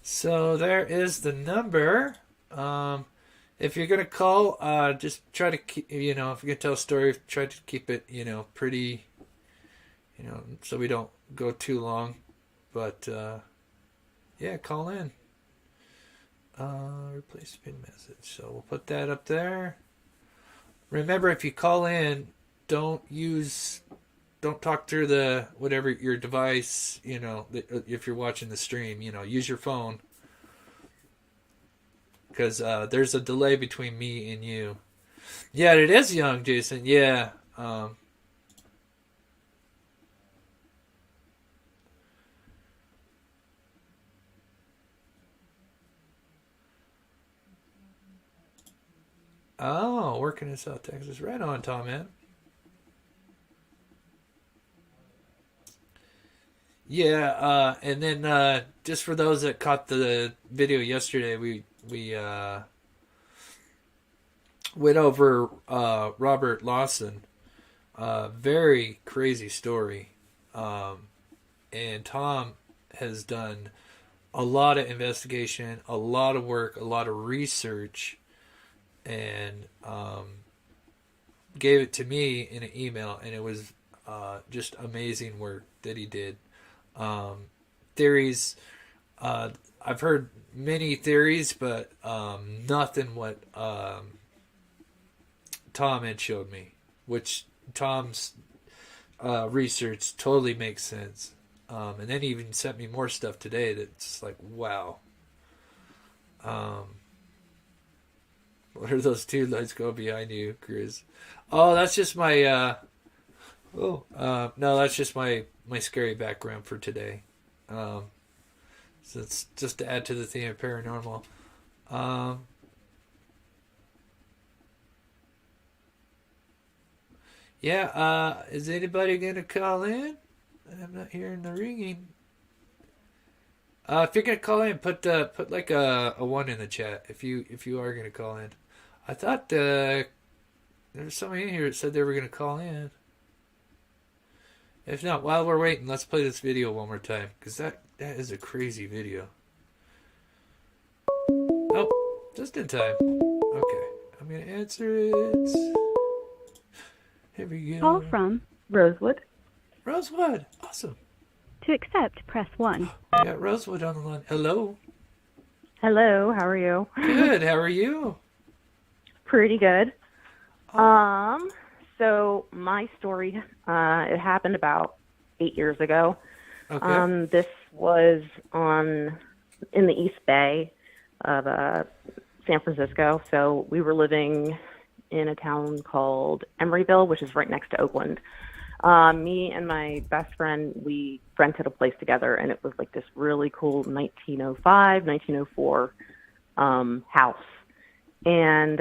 So there is the number. If you're going to call, just try to keep, if you're going to tell a story, try to keep it, pretty, so we don't go too long. But, yeah, call in. Replace pin message. So we'll put that up there. Remember, if you call in, don't talk through whatever your device, if you're watching the stream, use your phone. Because there's a delay between me and you. Yeah, it is young, Jason. Yeah. Oh, working in South Texas. Right on, Tom, man. Yeah, and then just for those that caught the video yesterday, we went over Robert Lawson. Very crazy story. And Tom has done a lot of investigation, a lot of work, a lot of research, and gave it to me in an email, and it was just amazing work that he did. Theories, I've heard many theories, but nothing what Tom had showed me, which Tom's research totally makes sense. And then he even sent me more stuff today that's like, wow. What are those two lights go behind you, Chris? Oh, that's just my no, that's just my scary background for today. So it's just to add to the theme of paranormal. Yeah, is anybody gonna call in? I'm not hearing the ringing. If you're gonna call in, put like a one in the chat if you are gonna call in. I thought there was somebody in here that said they were gonna call in. If not, while we're waiting, let's play this video one more time because that is a crazy video. Oh, just in time. Okay, I'm gonna answer it. Here we go. Call from Rosewood. Rosewood, awesome. To accept, press 1. I got Rosewood on the line. Hello. Hello, how are you? Good. How are you? Pretty good. Oh, So my story, it happened about 8 years ago. okay. This was on in the East Bay of San Francisco. So we were living in a town called Emeryville, which is right next to Oakland. Me and my best friend, we rented a place together, and it was like this really cool 1905, 1904 house. And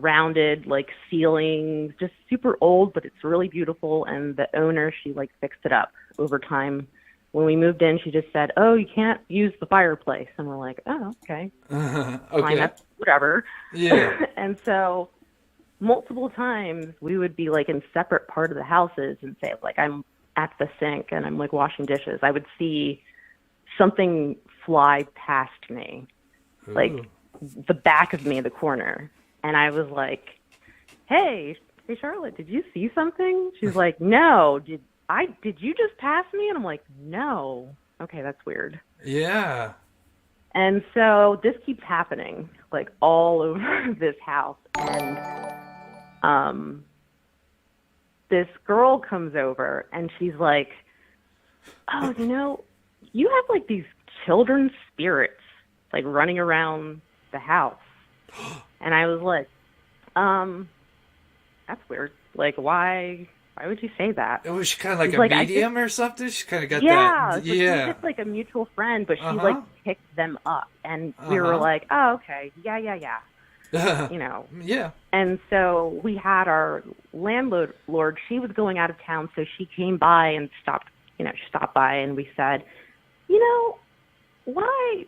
rounded like ceilings, just super old, but it's really beautiful. And the owner, she like fixed it up over time. When we moved in, she just said, "Oh, you can't use the fireplace," and we're like, "Oh, okay, fine, Okay. that's whatever." Yeah. And so multiple times we would be like in separate part of the houses and say like I'm at the sink and I'm like washing dishes. I would see something fly past me, Ooh. like the back of me, the corner. And I was like, hey, Charlotte, did you see something? She's like, no, did you just pass me? And I'm like, no. Okay, that's weird. Yeah. And so this keeps happening like all over this house. And um, this girl comes over and she's like, oh, you have like these children's spirits like running around the house. And I was like, that's weird. Like, why would you say that? It was kind of like She's a like, I just, medium or something. She kind of got that. yeah, it's like she was Yeah. just like a mutual friend, but Uh she like huh. picked them up. And we were Uh like, oh, okay, yeah, huh. you know. Yeah. And so we had our landlord, she was going out of town, so she came by and she stopped by and we said, you know,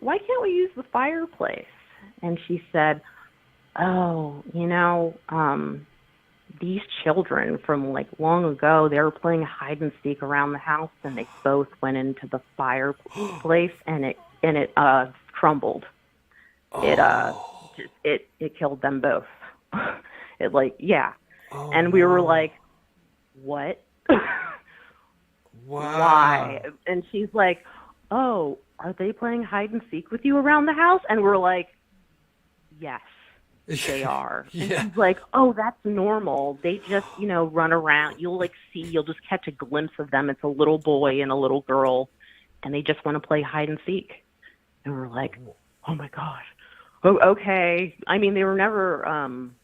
why can't we use the fireplace? And she said, oh, these children from like long ago, they were playing hide and seek around the house and they both went into the fireplace and it crumbled. It Oh. just it killed them both. It like, yeah. Oh And we were no. like, what? Why? Wow. And she's like, oh, are they playing hide and seek with you around the house? And we're like, yes, they are. And Yeah. she's like, oh, that's normal. They just, run around. You'll just catch a glimpse of them. It's a little boy and a little girl, and they just want to play hide and seek. And we're like, oh my gosh. Oh, okay. I mean, they were never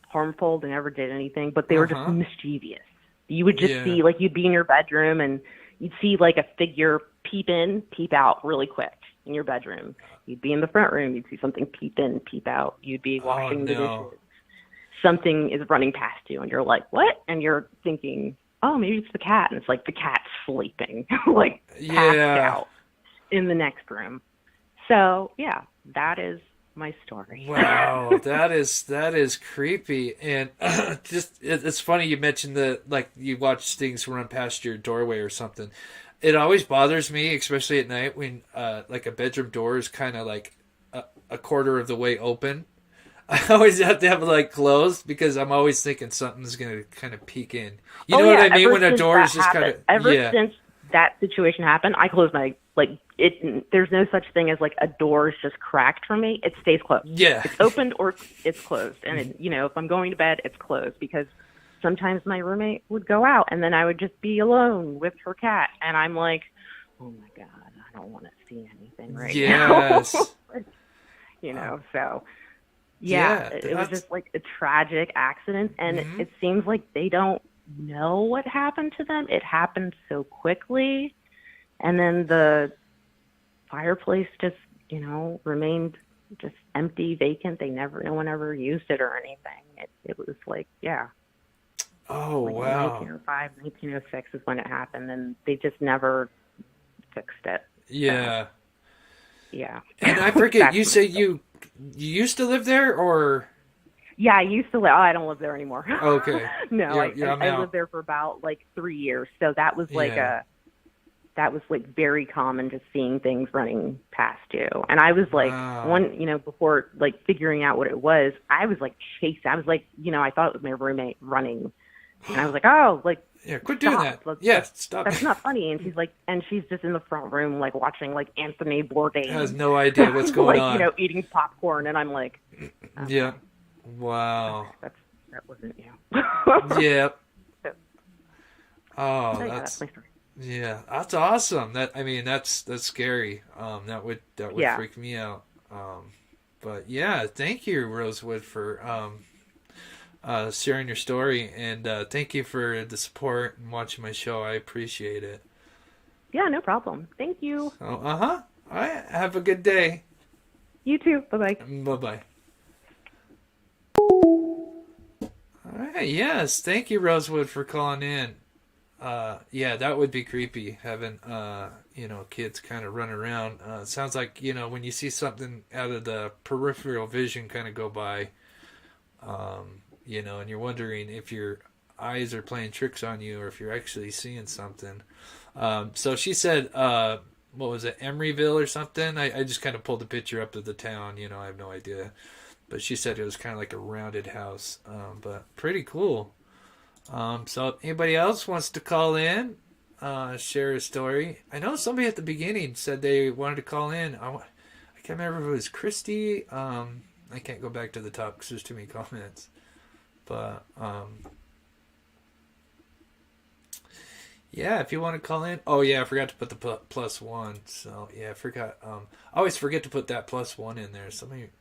harmful. They never did anything, but they Uh were just huh. mischievous. You would just Yeah. see, like, you'd be in your bedroom and you'd see, like, a figure peep in, peep out really quick in your bedroom. You'd be in the front room. You'd see something peep in, peep out. You'd be Oh washing the no. dishes. Something is running past you, and you're like, what? And you're thinking, oh, maybe it's the cat. And it's like the cat's sleeping, like passed Yeah. out in the next room. So, yeah, that is my story. Wow, that is creepy, and it's funny you mentioned the like you watch things run past your doorway or something. It always bothers me, especially at night when like a bedroom door is kind of like a quarter of the way open. I always have to have it like closed because I'm always thinking something's gonna kind of peek in. You Oh know what yeah, I mean? When a door is just kind of ever yeah, since that situation happened, I close my like it. There's no such thing as like a door is just cracked for me. It stays closed. yeah, It's opened or it's closed, and if I'm going to bed, it's closed because sometimes my roommate would go out and then I would just be alone with her cat, and I'm like, oh my god, I don't want to see anything right now. yes, So yeah, yeah. it was That's just like a tragic accident, and mhm. it seems like they don't know what happened to them. It happened so quickly, and then the fireplace just, remained just empty, vacant. No one ever used it or anything. It was like, yeah, Oh like wow, 1905, 1906 is when it happened, and they just never fixed it. So, yeah. yeah, And I forget, that's you my say story. you used to live there or Yeah, I used to live. Oh, I don't live there anymore. okay. No, Yeah, I'm I out. lived there for about like 3 years. So Yeah. that was like very common, just seeing things running past you. And I was like Wow. before like figuring out what it was, I was like chasing. I was like, I thought it was my roommate running, and I was like, oh, like Yeah, quit doing that. Look, Yeah, stop. that's not funny. And she's like, and she's just in the front room, like watching like Anthony Has Bourdain, no idea what's going like, on. eating popcorn. And I'm like, okay, Yeah. Wow. that wasn't you. Yeah. So, Oh, yeah, that's my story. yeah, that's awesome. That's scary. That would Yeah. freak me out. But yeah, thank you, Rosewood, for sharing your story, and thank you for the support and watching my show. I appreciate it. Yeah, no problem. Thank you. So, all right, have a good day. You too. Bye bye. Bye bye. All right, yes, thank you, Rosewood, for calling in. Yeah, that would be creepy, having kids kind of run around. It sounds like, when you see something out of the peripheral vision kind of go by, and you're wondering if your eyes are playing tricks on you or if you're actually seeing something. So she said, what was it, Emeryville or something? I just kind of pulled a picture up of the town, I have no idea. But she said it was kind of like a rounded house, but pretty cool. So if anybody else wants to call in, share a story. I know somebody at the beginning said they wanted to call in. I can't remember if it was Christy. I can't go back to the top because there's too many comments. But yeah, if you want to call in. Oh yeah, I forgot to put the +1. So yeah, I forgot. I always forget to put that +1 in there. Somebody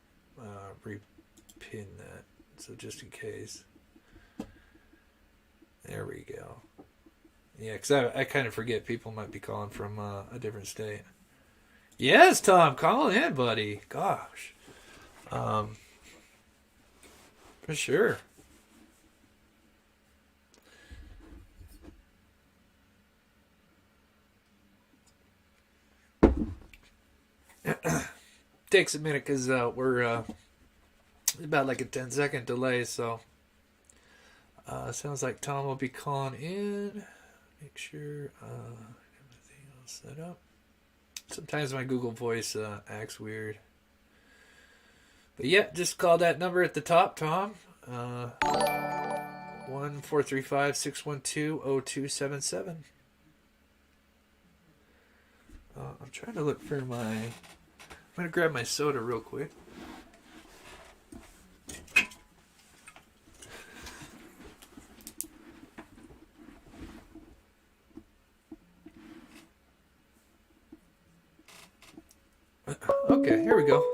repin that. So just in case. There we go. Yeah, because I kind of forget people might be calling from a different state. Yes, Tom, call in, buddy. Gosh. For sure. Takes a minute because we're about like a 10-second delay, so sounds like Tom will be calling in. Make sure everything all set up. Sometimes my Google Voice acts weird. But yeah, just call that number at the top, Tom. 1-435-612-0277. I'm trying to look for I'm going to grab my soda real quick. Okay, here we go.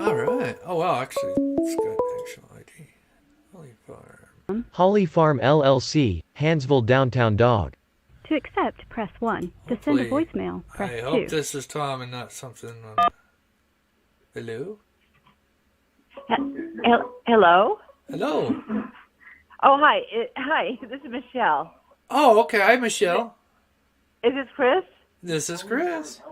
All right. Oh, wow, actually, it's got actual ID. Holly Farm. Holly Farm LLC, Hansville Downtown Dog. To accept, press 1. To send a Hopefully, voicemail, press I 2. hope this is Tom and not something. Hello? Hello? Hello? Oh, hi. Hi, this is Michelle. Oh, okay. Hi, Michelle. Is this Chris? This is Chris.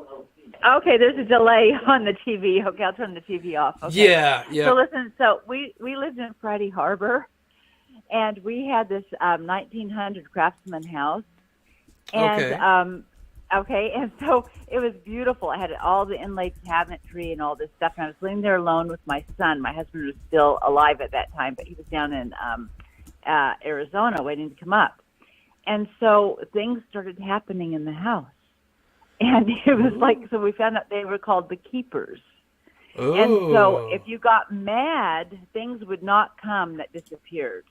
Okay, there's a delay on the TV. Okay, I'll turn the TV off. Okay. Yeah. So listen, we lived in Friday Harbor, and we had this 1900 craftsman house. And, Okay. And so it was beautiful. I had all the inlaid cabinetry and all this stuff, and I was living there alone with my son. My husband was still alive at that time, but he was down in Arizona waiting to come up. And so things started happening in the house. And it was like, so we found out they were called the keepers. Oh. And so if you got mad, things would not come that disappeared.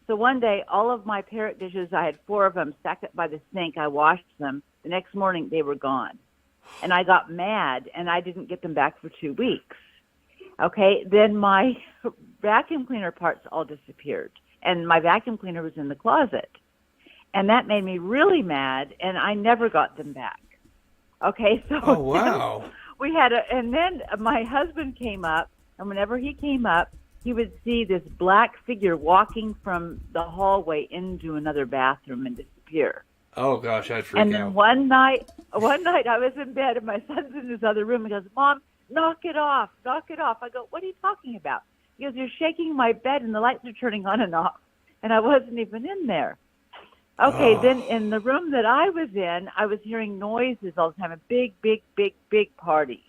So one day, all of my parrot dishes, I had 4 of them stacked up by the sink. I washed them. The next morning, they were gone. And I got mad, and I didn't get them back for 2 weeks. Okay, then my vacuum cleaner parts all disappeared. And my vacuum cleaner was in the closet. And that made me really mad, and I never got them back. Okay, so Oh, wow. and then my husband came up, and whenever he came up, he would see this black figure walking from the hallway into another bathroom and disappear. Oh, gosh, I'd freak And then out. one night I was in bed, and my son's in his other room. He goes, "Mom, knock it off, knock it off." I go, "What are you talking about?" He goes, "You're shaking my bed, and the lights are turning on and off." And I wasn't even in there. Okay, Then in the room that I was in, I was hearing noises all the time, big parties.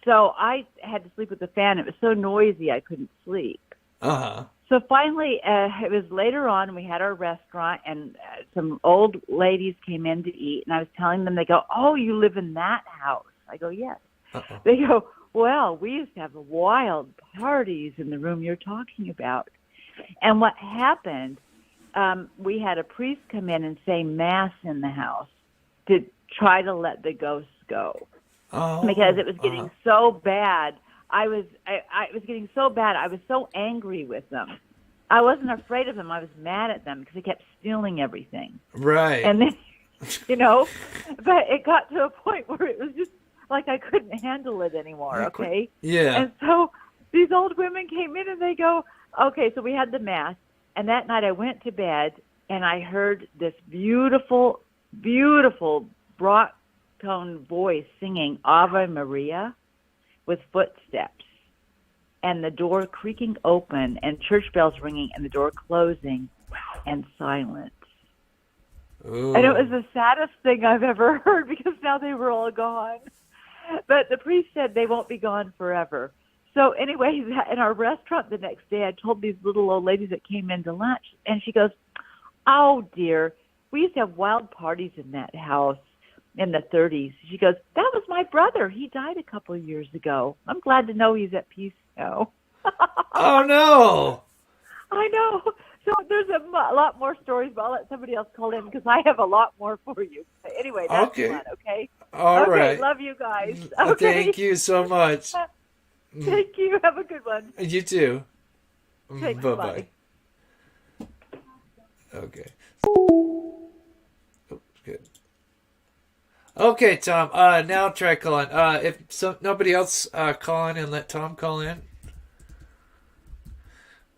So I had to sleep with the fan. It was so noisy I couldn't sleep. Uh-huh. So finally, it was later on, we had our restaurant, and some old ladies came in to eat, and I was telling them, they go, "Oh, you live in that house?" I go, "Yes." Uh-oh. They go, "Well, we used to have wild parties in the room you're talking about." And what happened, we had a priest come in and say mass in the house to try to let the ghosts go. Oh, Because it was getting so bad. I was getting so bad. I was so angry with them. I wasn't afraid of them. I was mad at them because they kept stealing everything. right. And then, but it got to a point where it was just like I couldn't handle it anymore, okay? Yeah. And so these old women came in and they go, okay, so we had the mass. And that night I went to bed and I heard this beautiful, beautiful broad-toned voice singing Ave Maria with footsteps and the door creaking open and church bells ringing and the door closing and silence. Ooh. And it was the saddest thing I've ever heard because now they were all gone. But the priest said they won't be gone forever. So anyway, in our restaurant the next day, I told these little old ladies that came in to lunch, and she goes, "Oh, dear, we used to have wild parties in that house in the 30s. She goes, "That was my brother. He died a couple of years ago. I'm glad to know he's at peace now." Oh, no. I know. So there's a lot more stories, but I'll let somebody else call in because I have a lot more for you. But anyway, that's fun, okay? All right. Okay, love you guys. Okay. Thank you so much. Thank you. Have a good one. You too. Thanks, Bye-bye. bye. Okay. Oops, good. Okay, Tom. Now try calling. If nobody else call in and let Tom call in.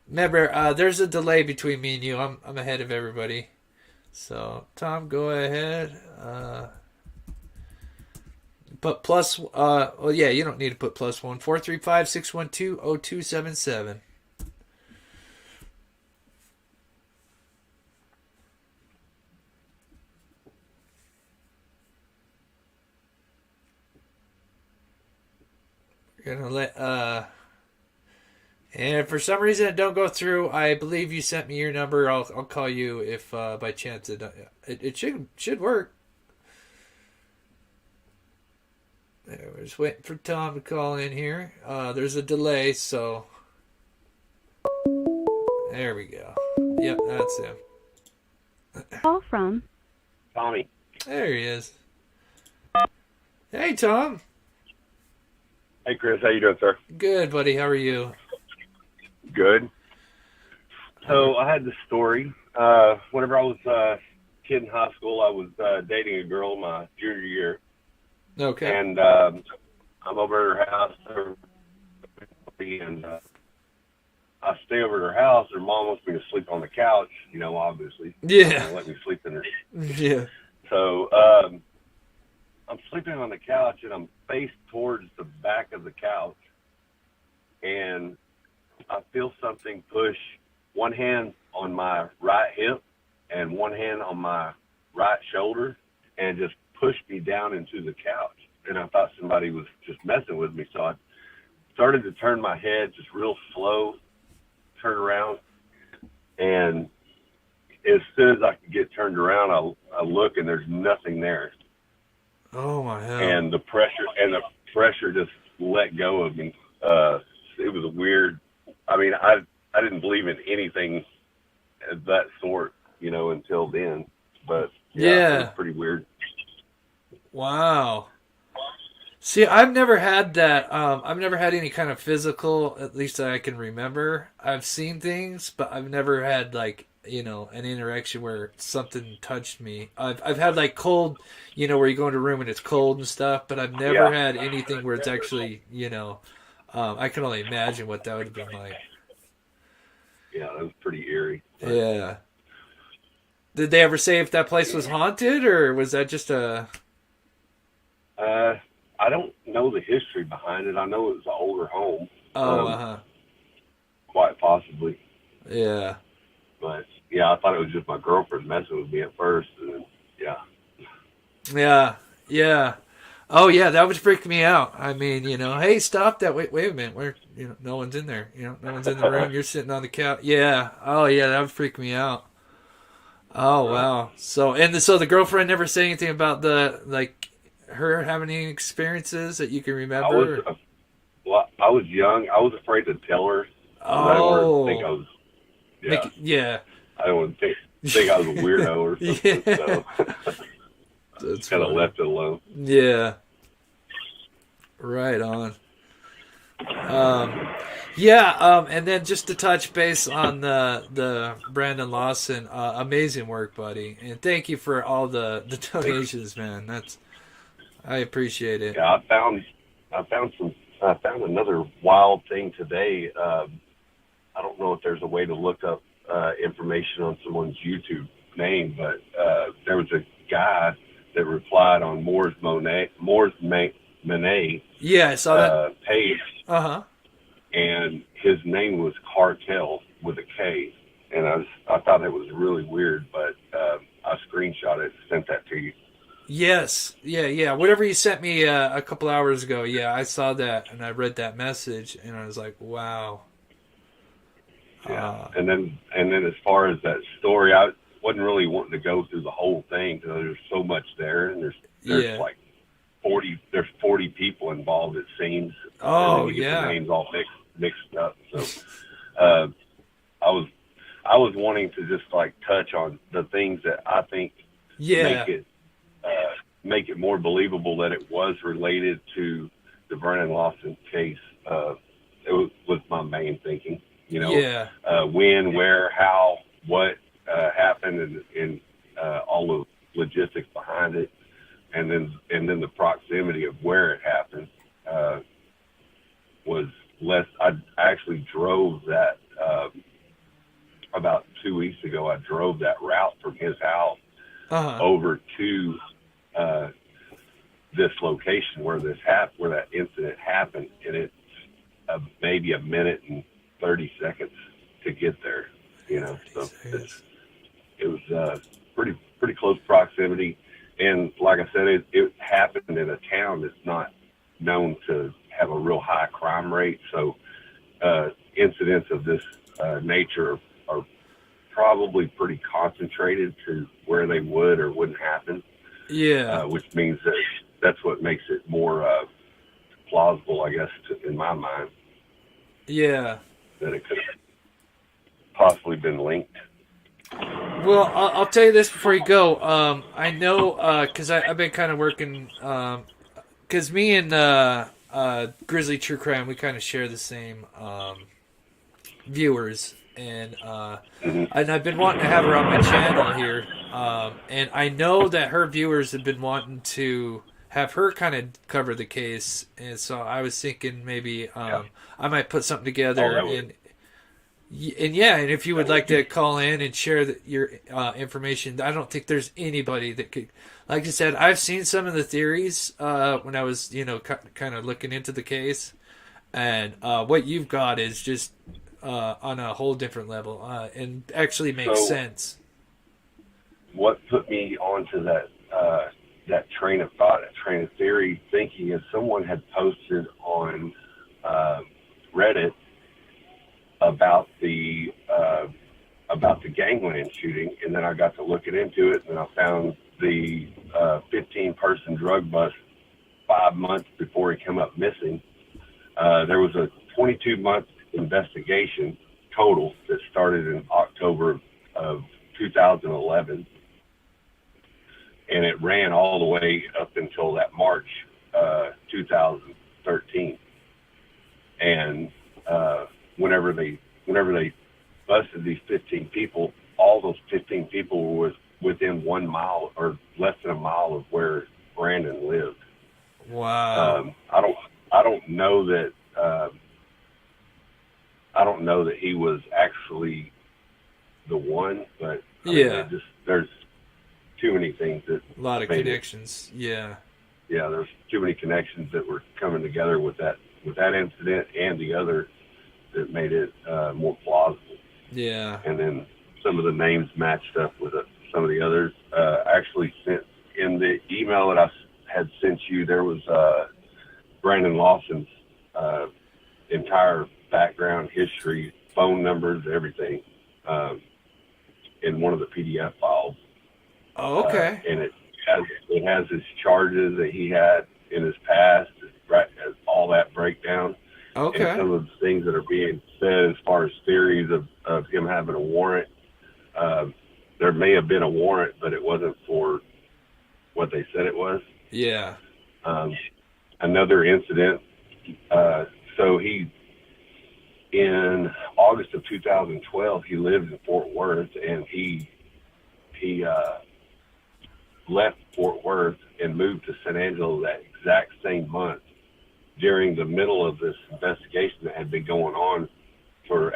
Remember, there's a delay between me and you. I'm ahead of everybody. So, Tom, go ahead. But plus, well, yeah, you don't need to put +1. 435-612-0277. We're gonna let and if for some reason it don't go through, I believe you sent me your number. I'll call you if by chance it should work. There, we're just waiting for Tom to call in here. There's a delay, so there we go. Yep, that's him. Call from Tommy. There he is. Hey, Tom. Hey, Chris. How you doing, sir? Good, buddy. How are you? Good. So I had this story. Whenever I was a kid in high school, I was dating a girl my junior year. Okay. And I'm over at her house, and I stay over at her house. Her mom wants me to sleep on the couch, obviously. Yeah. Let me sleep in her. Yeah. So I'm sleeping on the couch, and I'm faced towards the back of the couch. And I feel something push one hand on my right hip and one hand on my right shoulder and just pushed me down into the couch. And I thought somebody was just messing with me. So I started to turn my head just real slow, turn around. And as soon as I could get turned around, I look and there's nothing there. Oh my hell. And the pressure just let go of me. It was weird. I mean, I didn't believe in anything of that sort, until then. But yeah. It was pretty weird. Wow. See, I've never had that. I've never had any kind of physical, at least that I can remember. I've seen things, but I've never had an interaction where something touched me. I've had cold, where you go into a room and it's cold and stuff, but I've never had anything where it's actually, I can only imagine what that would have been like. Yeah, that was pretty eerie. Yeah. Did they ever say if that place was haunted, or was that just a... I don't know the history behind it. I know it was an older home. Quite possibly. Yeah. But, yeah, I thought it was just my girlfriend messing with me at first. And then, yeah. Yeah. Yeah. Oh yeah, that would freak me out. I mean, hey, stop that. Wait a minute. No one's in there. No one's in the room. You're sitting on the couch. Yeah. Oh yeah, that would freak me out. Oh wow. So the girlfriend never said anything about her having any experiences that you can remember. I was young. I was afraid to tell her. I didn't want her to think I was. Yeah. I didn't want to think I was a weirdo or something. Yeah. So just kind of left it alone. Yeah. Right on. And then just to touch base on the Brandon Lawson, amazing work, buddy, and thank you for all the donations, man. I appreciate it. Yeah, I found another wild thing today. I don't know if there's a way to look up information on someone's YouTube name, but there was a guy that replied on Moore's Monet. Yeah, I saw that page. And his name was Cartel with a K, and I thought it was really weird, but I screenshot it, sent that to you. Yes, yeah. Whatever you sent me a couple hours ago, yeah, I saw that and I read that message, and I was like, wow. Yeah, and then as far as that story, I wasn't really wanting to go through the whole thing because there's so much there, and there's like 40 people involved, it seems. Oh, and you get yeah. the names all mixed up. So I was wanting to just like touch on the things that I think make it more believable that it was related to the Vernon Lawson case. It was my main thinking. When, where, how, what happened, and all the logistics behind it, and then the proximity of where it happened was less. I actually drove that about 2 weeks ago. I drove that route from his house over to this location where that incident happened, and it's maybe a minute and 30 seconds to get there. So it was pretty close proximity. And like I said, it happened in a town that's not known to have a real high crime rate. So incidents of this nature are probably pretty concentrated to where they would or wouldn't happen. Yeah. Which means that's what makes it more plausible, I guess, in my mind. Yeah. That it could have possibly been linked. Well, I'll tell you this before you go. I know because I've been kind of working because me and Grizzly True Crime, we kind of share the same viewers, and I've been wanting to have her on my channel here, and I know that her viewers have been wanting to have her kind of cover the case, and so I was thinking maybe I might put something together and if you would like to call in and share your information. I don't think there's anybody that could, like I said, I've seen some of the theories when I was, kind of looking into the case, and what you've got is just on a whole different level and actually makes sense. What put me onto that train of thought, that train of theory thinking, is someone had posted on Reddit about the gangland shooting, and then I got to looking into it, and I found the 15-person drug bust 5 months before he came up missing. There was a 22-month investigation total that started in October of 2011, and it ran all the way up until that March 2013. And whenever they busted these 15 people, all those 15 people were within 1 mile or less than a mile of where Brandon lived. Wow. I don't know that he was actually the one, but there's too many things that a lot of connections. Yeah, there's too many connections that were coming together with that incident and the other that made it more plausible. Yeah. And then some of the names matched up with some of the others. Actually sent in the email that I had sent you, there was Brandon Lawson's entire background, history, phone numbers, everything in one of the PDF files. Oh, okay. And it has his charges that he had in his past, right, all that breakdown. Okay. And some of the things that are being said as far as theories of him having a warrant. There may have been a warrant, but it wasn't for what they said it was. Yeah. Another incident. So in August of 2012, he lived in Fort Worth, and he left Fort Worth and moved to San Angelo that exact same month during the middle of this investigation that had been going on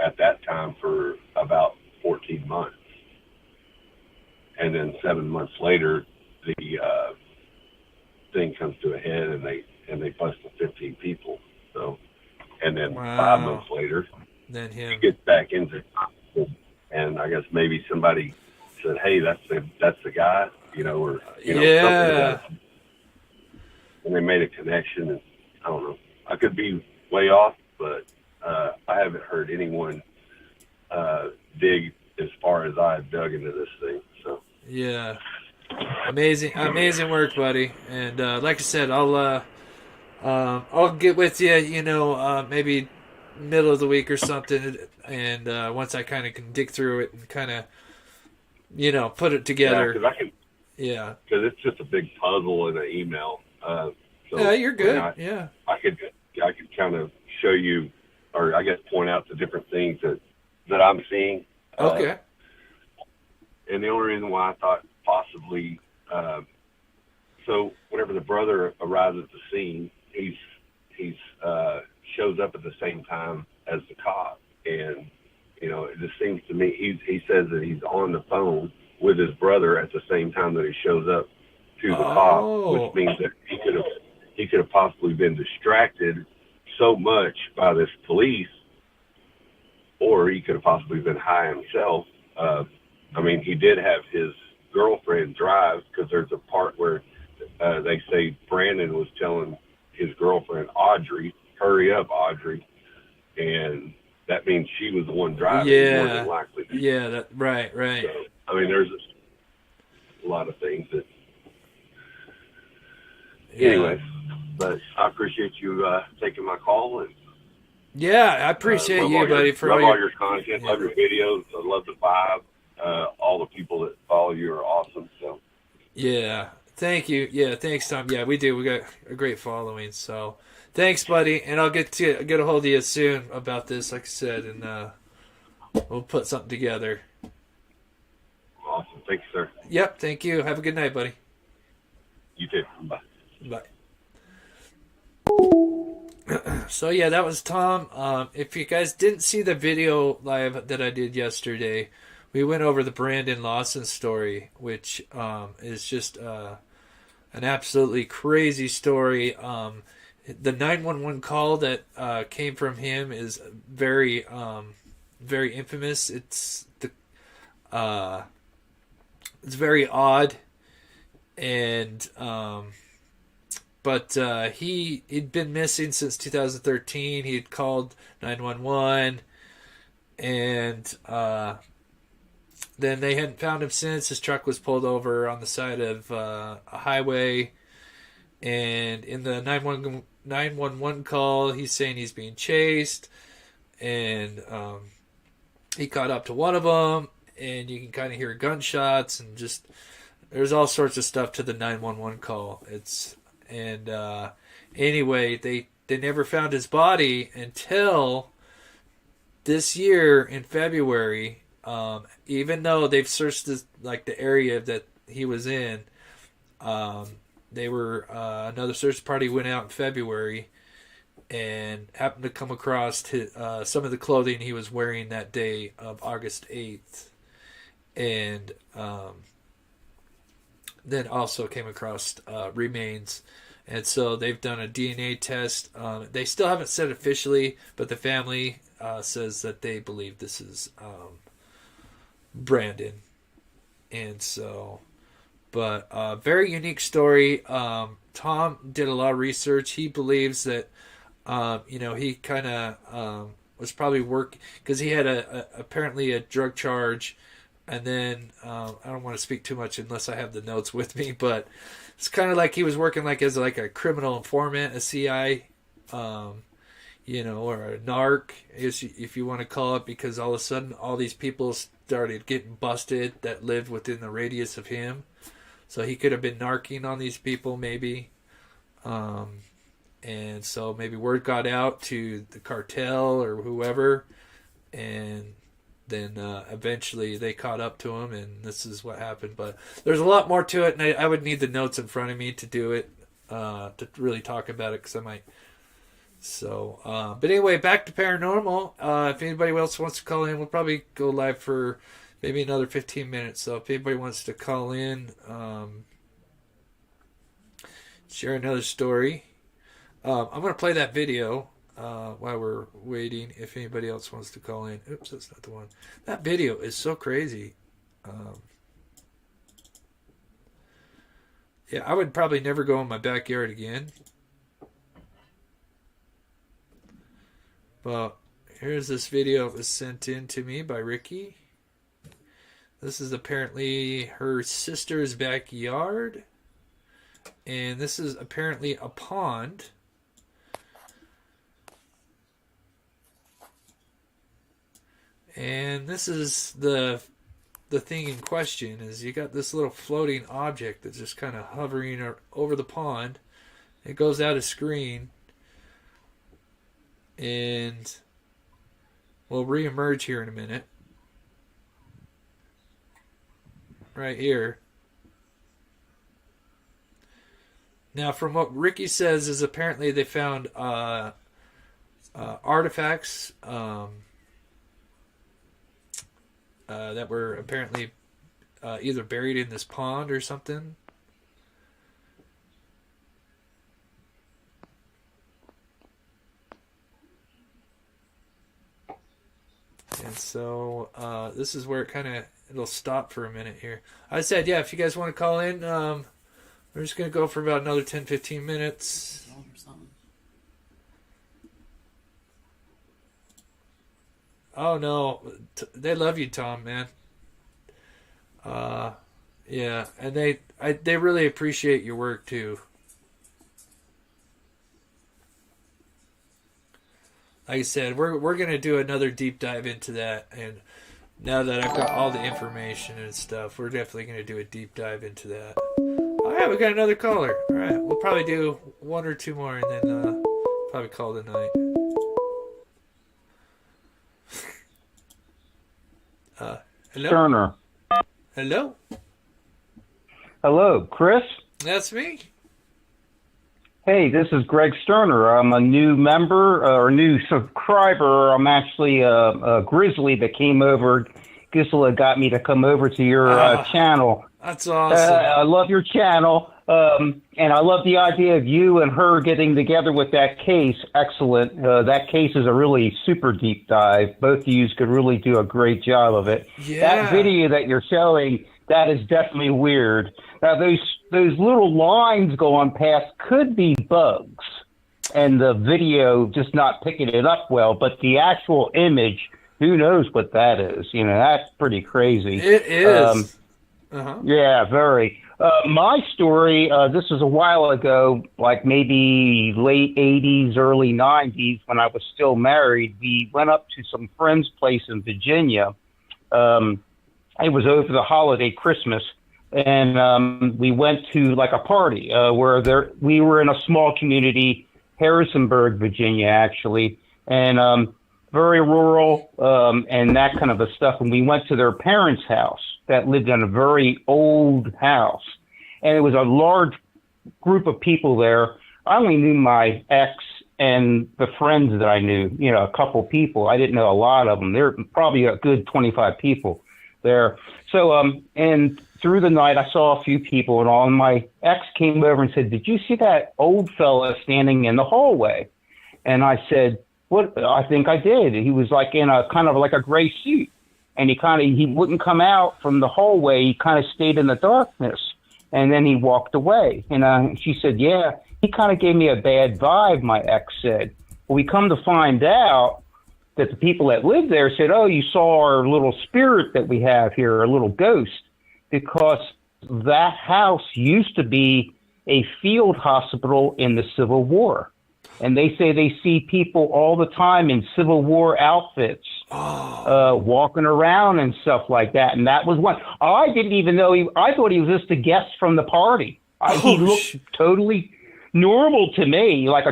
at that time for about 14 months. And then 7 months later, the thing comes to a head, and they busted 15 people. So, and then Wow. 5 months later, Then him. he gets back into it, and I guess maybe somebody said, "Hey, that's the guy," or Yeah. something. And they made a connection, and I don't know. I could be way off, but I haven't heard anyone dig as far as I've dug into this thing. So Yeah. Amazing work, buddy. And like I said, I'll get with you, maybe middle of the week or something, and once I kind of can dig through it and kind of, put it together. because it's just a big puzzle in an email. So Yeah, you're good. I could kind of show you, or I guess point out the different things that I'm seeing. Okay. And the only reason why I thought possibly, so whenever the brother arrives at the scene, he's shows up at the same time as the cop, and it just seems to me he says that he's on the phone with his brother at the same time that he shows up to the cop, which means that he could have possibly been distracted so much by this police, or he could have possibly been high himself. I mean, he did have his girlfriend drive, because there's a part where they say Brandon was telling his girlfriend, Audrey, "Hurry up, Audrey." And that means she was the one driving, more than likely. Yeah, right. So, I mean, there's a lot of things that... Yeah. Anyways, but I appreciate you taking my call, and Yeah, I appreciate you, buddy, for love all all your content, love your videos, I love the vibe. All the people that follow you are awesome. So Yeah, thank you. Yeah, thanks, Tom. Yeah, we do. We got a great following. So, thanks, buddy, and I'll get a hold of you soon about this, like I said, and we'll put something together. awesome. Thank you, sir. Yep, thank you. Have a good night, buddy. You too. Bye. Bye. So yeah, that was Tom. If you guys didn't see the video live that I did yesterday, we went over the Brandon Lawson story, which is just an absolutely crazy story. The 911 call that came from him is very infamous. It's very odd, and but he'd been missing since 2013. He had called 911, and then they hadn't found him since. His truck was pulled over on the side of a highway, and in the 911 call, he's saying he's being chased, and he caught up to one of them, and you can kind of hear gunshots, and just there's all sorts of stuff to the 911 call. Anyway, they never found his body until this year in February. Even though they've searched the area that he was in, another search party went out in February and happened to come across some of the clothing he was wearing that day of August 8th, and then also came across remains. And so they've done a DNA test. They still haven't said officially, but the family says that they believe this is Brandon. And so, But very unique story. Tom did a lot of research. He believes that, he kind of was probably working because he had apparently a drug charge. And then I don't want to speak too much unless I have the notes with me, but it's kind of like he was working like as like a criminal informant, a CI, or a narc, if you want to call it, because all of a sudden all these people started getting busted that lived within the radius of him. So he could have been narking on these people maybe. And so maybe word got out to the cartel or whoever, and then eventually they caught up to him, and this is what happened. But there's a lot more to it, and I would need the notes in front of me to do it, to really talk about it, because I might. So, but anyway, back to paranormal. If anybody else wants to call in, we'll probably go live for maybe another 15 minutes. So if anybody wants to call in, share another story. I'm going to play that video while we're waiting, if anybody else wants to call in. Oops, that's not the one. That video is so crazy. Yeah, I would probably never go in my backyard again. But here's this video that was sent in to me by Ricky. This is apparently her sister's backyard. And this is apparently a pond. And this is the thing in question, is you got this little floating object that's just kind of hovering over the pond. It goes out of screen and will reemerge here in a minute. Right here. Now, from what Ricky says, is apparently they found artifacts that were apparently either buried in this pond or something. And so this is where it'll stop for a minute here. I said, yeah, if you guys want to call in, we're just going to go for about another 10-15 minutes. Oh, no. They love you, Tom, man. Yeah, and they really appreciate your work, too. Like I said, we're going to do another deep dive into that, and now that I've got all the information and stuff, we're definitely going to do a deep dive into that. All right, we got another caller. All right, we'll probably do one or two more, and then probably call it a night. Hello? Turner. Hello? Hello, Chris? That's me. Hey, this is Greg Sterner. I'm a new member or new subscriber. I'm actually a Grizzly that came over. Gisela got me to come over to your channel. That's awesome. I love your channel. And I love the idea of you and her getting together with that case. Excellent. That case is a really super deep dive. Both of you could really do a great job of it. Yeah. That video that you're showing, that is definitely weird. Now, those little lines going past could be bugs, and the video just not picking it up well, but the actual image, who knows what that is? That's pretty crazy. It is. Yeah, very. My story, this was a while ago, like maybe late 80s, early 90s, when I was still married. We went up to some friend's place in Virginia. It was over the holiday Christmas, and we went to like a party where we were in a small community, Harrisonburg, Virginia, actually, and very rural and that kind of a stuff. And we went to their parents' house that lived in a very old house, and it was a large group of people there. I only knew my ex and the friends that I knew, a couple people. I didn't know a lot of them. There were probably a good 25 people there. So, and through the night, I saw a few people and all, and my ex came over and said, "Did you see that old fella standing in the hallway?" And I said, "What?" "I think I did." He was like in a kind of like a gray suit, and he wouldn't come out from the hallway. He kind of stayed in the darkness. And then he walked away. And she said, yeah, he kind of gave me a bad vibe, my ex said. Well, we come to find out that the people that lived there said, oh, you saw our little spirit that we have here, a little ghost, because that house used to be a field hospital in the Civil War. And they say they see people all the time in Civil War outfits, walking around and stuff like that. And that was one. I didn't even know I thought he was just a guest from the party. He looked totally normal to me. Like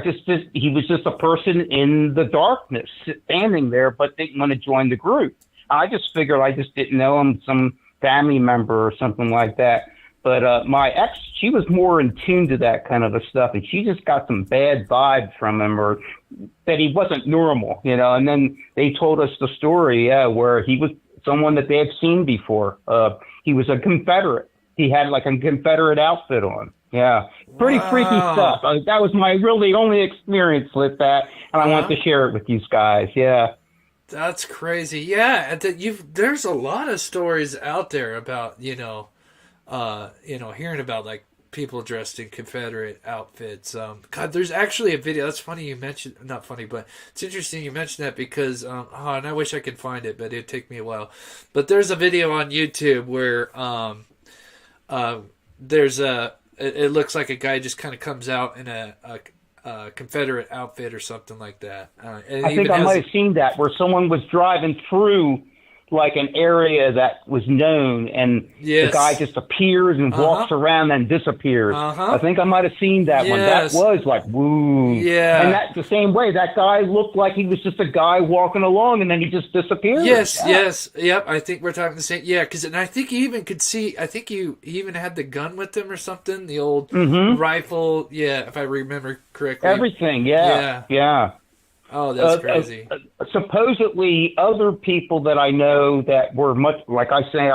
he was just a person in the darkness standing there, but didn't want to join the group. I just figured I just didn't know him, some family member or something like that. But my ex, she was more in tune to that kind of a stuff, and she just got some bad vibes from him, or that he wasn't normal, And then they told us the story, where he was someone that they had seen before. He was a Confederate. He had like a Confederate outfit on. Yeah, pretty freaky stuff. That was my really only experience with that, and I want to share it with you guys. Yeah. That's crazy. Yeah, there's a lot of stories out there about hearing about like people dressed in Confederate outfits. God, there's actually a video. That's funny you mentioned, not funny, but it's interesting you mentioned that because, and I wish I could find it, but it'd take me a while. But there's a video on YouTube where it looks like a guy just kind of comes out in a Confederate outfit or something like that. And I think I might have seen that where someone was driving through like an area that was known, and the guy just appears and walks around and disappears. I think I might have seen that one. That was like, woo. Yeah. And that's the same way. That guy looked like he was just a guy walking along, and then he just disappeared. Yes. Yep. I think we're talking the same. Yeah, and I think you even could see, I think he even had the gun with him or something, the old rifle. Yeah, if I remember correctly. Everything, yeah. Oh, that's crazy. Supposedly, other people that I know that were much, like I say,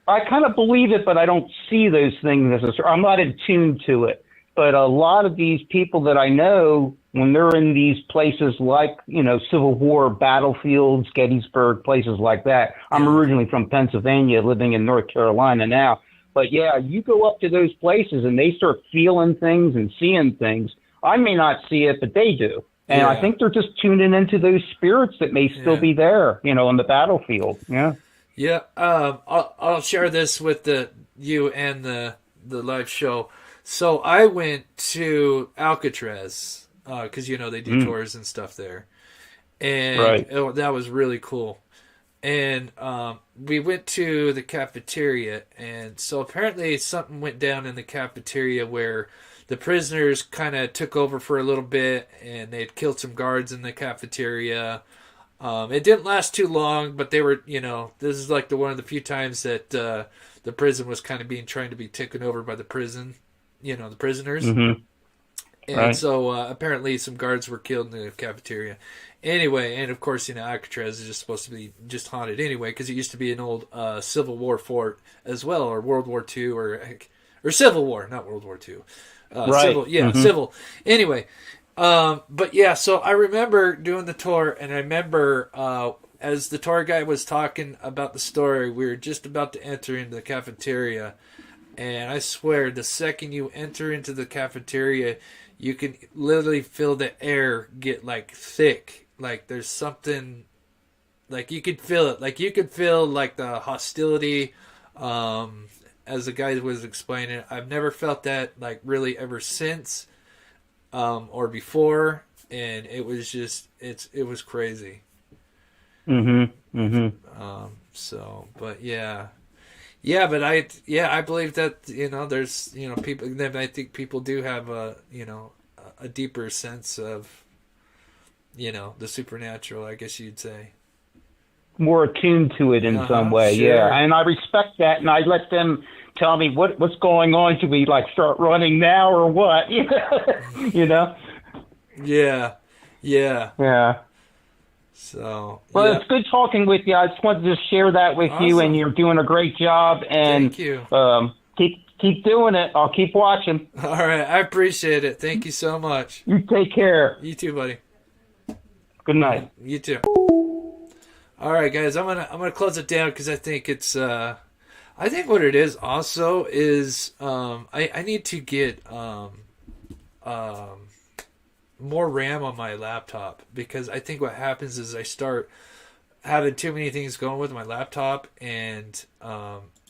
I kind of believe it, but I don't see those things necessarily. I'm not in tune to it. But a lot of these people that I know, when they're in these places like, Civil War battlefields, Gettysburg, places like that. I'm originally from Pennsylvania, living in North Carolina now. But yeah, you go up to those places and they start feeling things and seeing things. I may not see it, but they do. And I think they're just tuning into those spirits that may still be there, on the battlefield. Yeah. Yeah. I'll share this with you and the live show. So I went to Alcatraz because they do tours and stuff there, and that was really cool. And we went to the cafeteria, and so apparently something went down in the cafeteria where the prisoners kind of took over for a little bit, and they'd killed some guards in the cafeteria. It didn't last too long, but they were, this is like one of the few times that the prison was kind of trying to be taken over by the prison, the prisoners. Mm-hmm. And so apparently some guards were killed in the cafeteria. Anyway, and of course, Alcatraz is just supposed to be just haunted anyway, because it used to be an old Civil War fort as well, or World War II, or Civil War, not World War II. Civil, civil. Anyway, but yeah, so I remember doing the tour, and I remember as the tour guide was talking about the story, we were just about to enter into the cafeteria, and I swear, the second you enter into the cafeteria, you can literally feel the air get like thick, like there's something, like you could feel it, like you could feel like the hostility. As the guy was explaining, I've never felt that like really ever since, or before, and it was just it was crazy. So, but but I believe that there's people. Then I think people do have a deeper sense of the supernatural, I guess you'd say. More attuned to it in some way, sure. And I respect that, and I let them tell me what's going on. Should we start running now or what? Yeah. So It's good talking with you. I just wanted to share that with you, and you're doing a great job. And thank you. Keep doing it. I'll keep watching. All right, I appreciate it. Thank you so much. You take care. You too, buddy. Good night. You too. All right, guys, I'm gonna close it down because I think it's. I think what it is also is I need to get more RAM on my laptop, because I think what happens is I start having too many things going with my laptop, and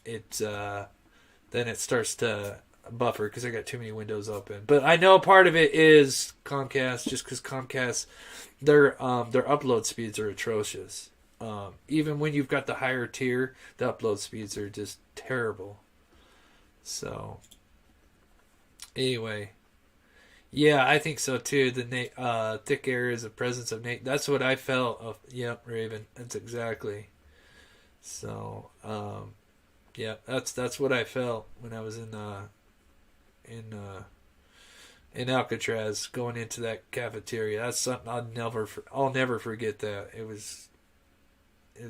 it then it starts to buffer because I got too many windows open. But I know part of it is Comcast, just because Comcast their upload speeds are atrocious. Even when you've got the higher tier, the upload speeds are just terrible. So anyway, yeah, I think so too. The thick areas of presence of Nate. That's what I felt. Yep, Raven. That's exactly. So, yeah, that's what I felt when I was in Alcatraz going into that cafeteria. That's something I'll never forget that. It was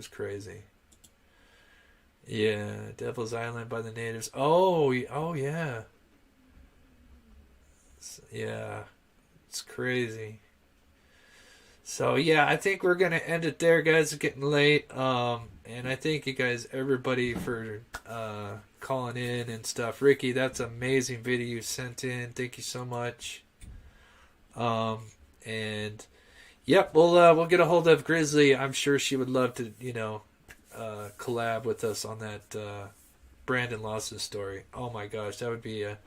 crazy. Yeah, Devil's Island by the natives. Oh yeah. Yeah, it's crazy. So yeah, I think we're gonna end it there, guys. It's getting late. And I thank you guys, everybody, for calling in and stuff. Ricky, that's an amazing video you sent in. Thank you so much. And yep, we'll get a hold of Grizzly. I'm sure she would love to, collab with us on that Brandon Lawson story. Oh my gosh, that would be a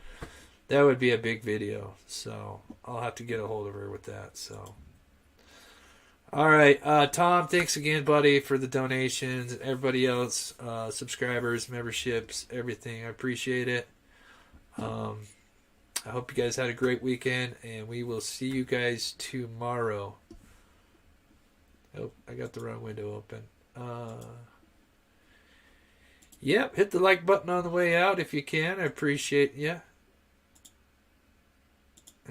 big video. So I'll have to get a hold of her with that. So. All right, Tom, thanks again, buddy, for the donations. Everybody else, subscribers, memberships, everything. I appreciate it. I hope you guys had a great weekend, and we will see you guys tomorrow. Oh, I got the wrong window open. Yep, hit the like button on the way out if you can. I appreciate you.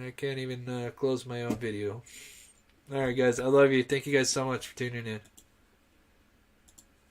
I can't even close my own video. All right, guys. I love you. Thank you guys so much for tuning in.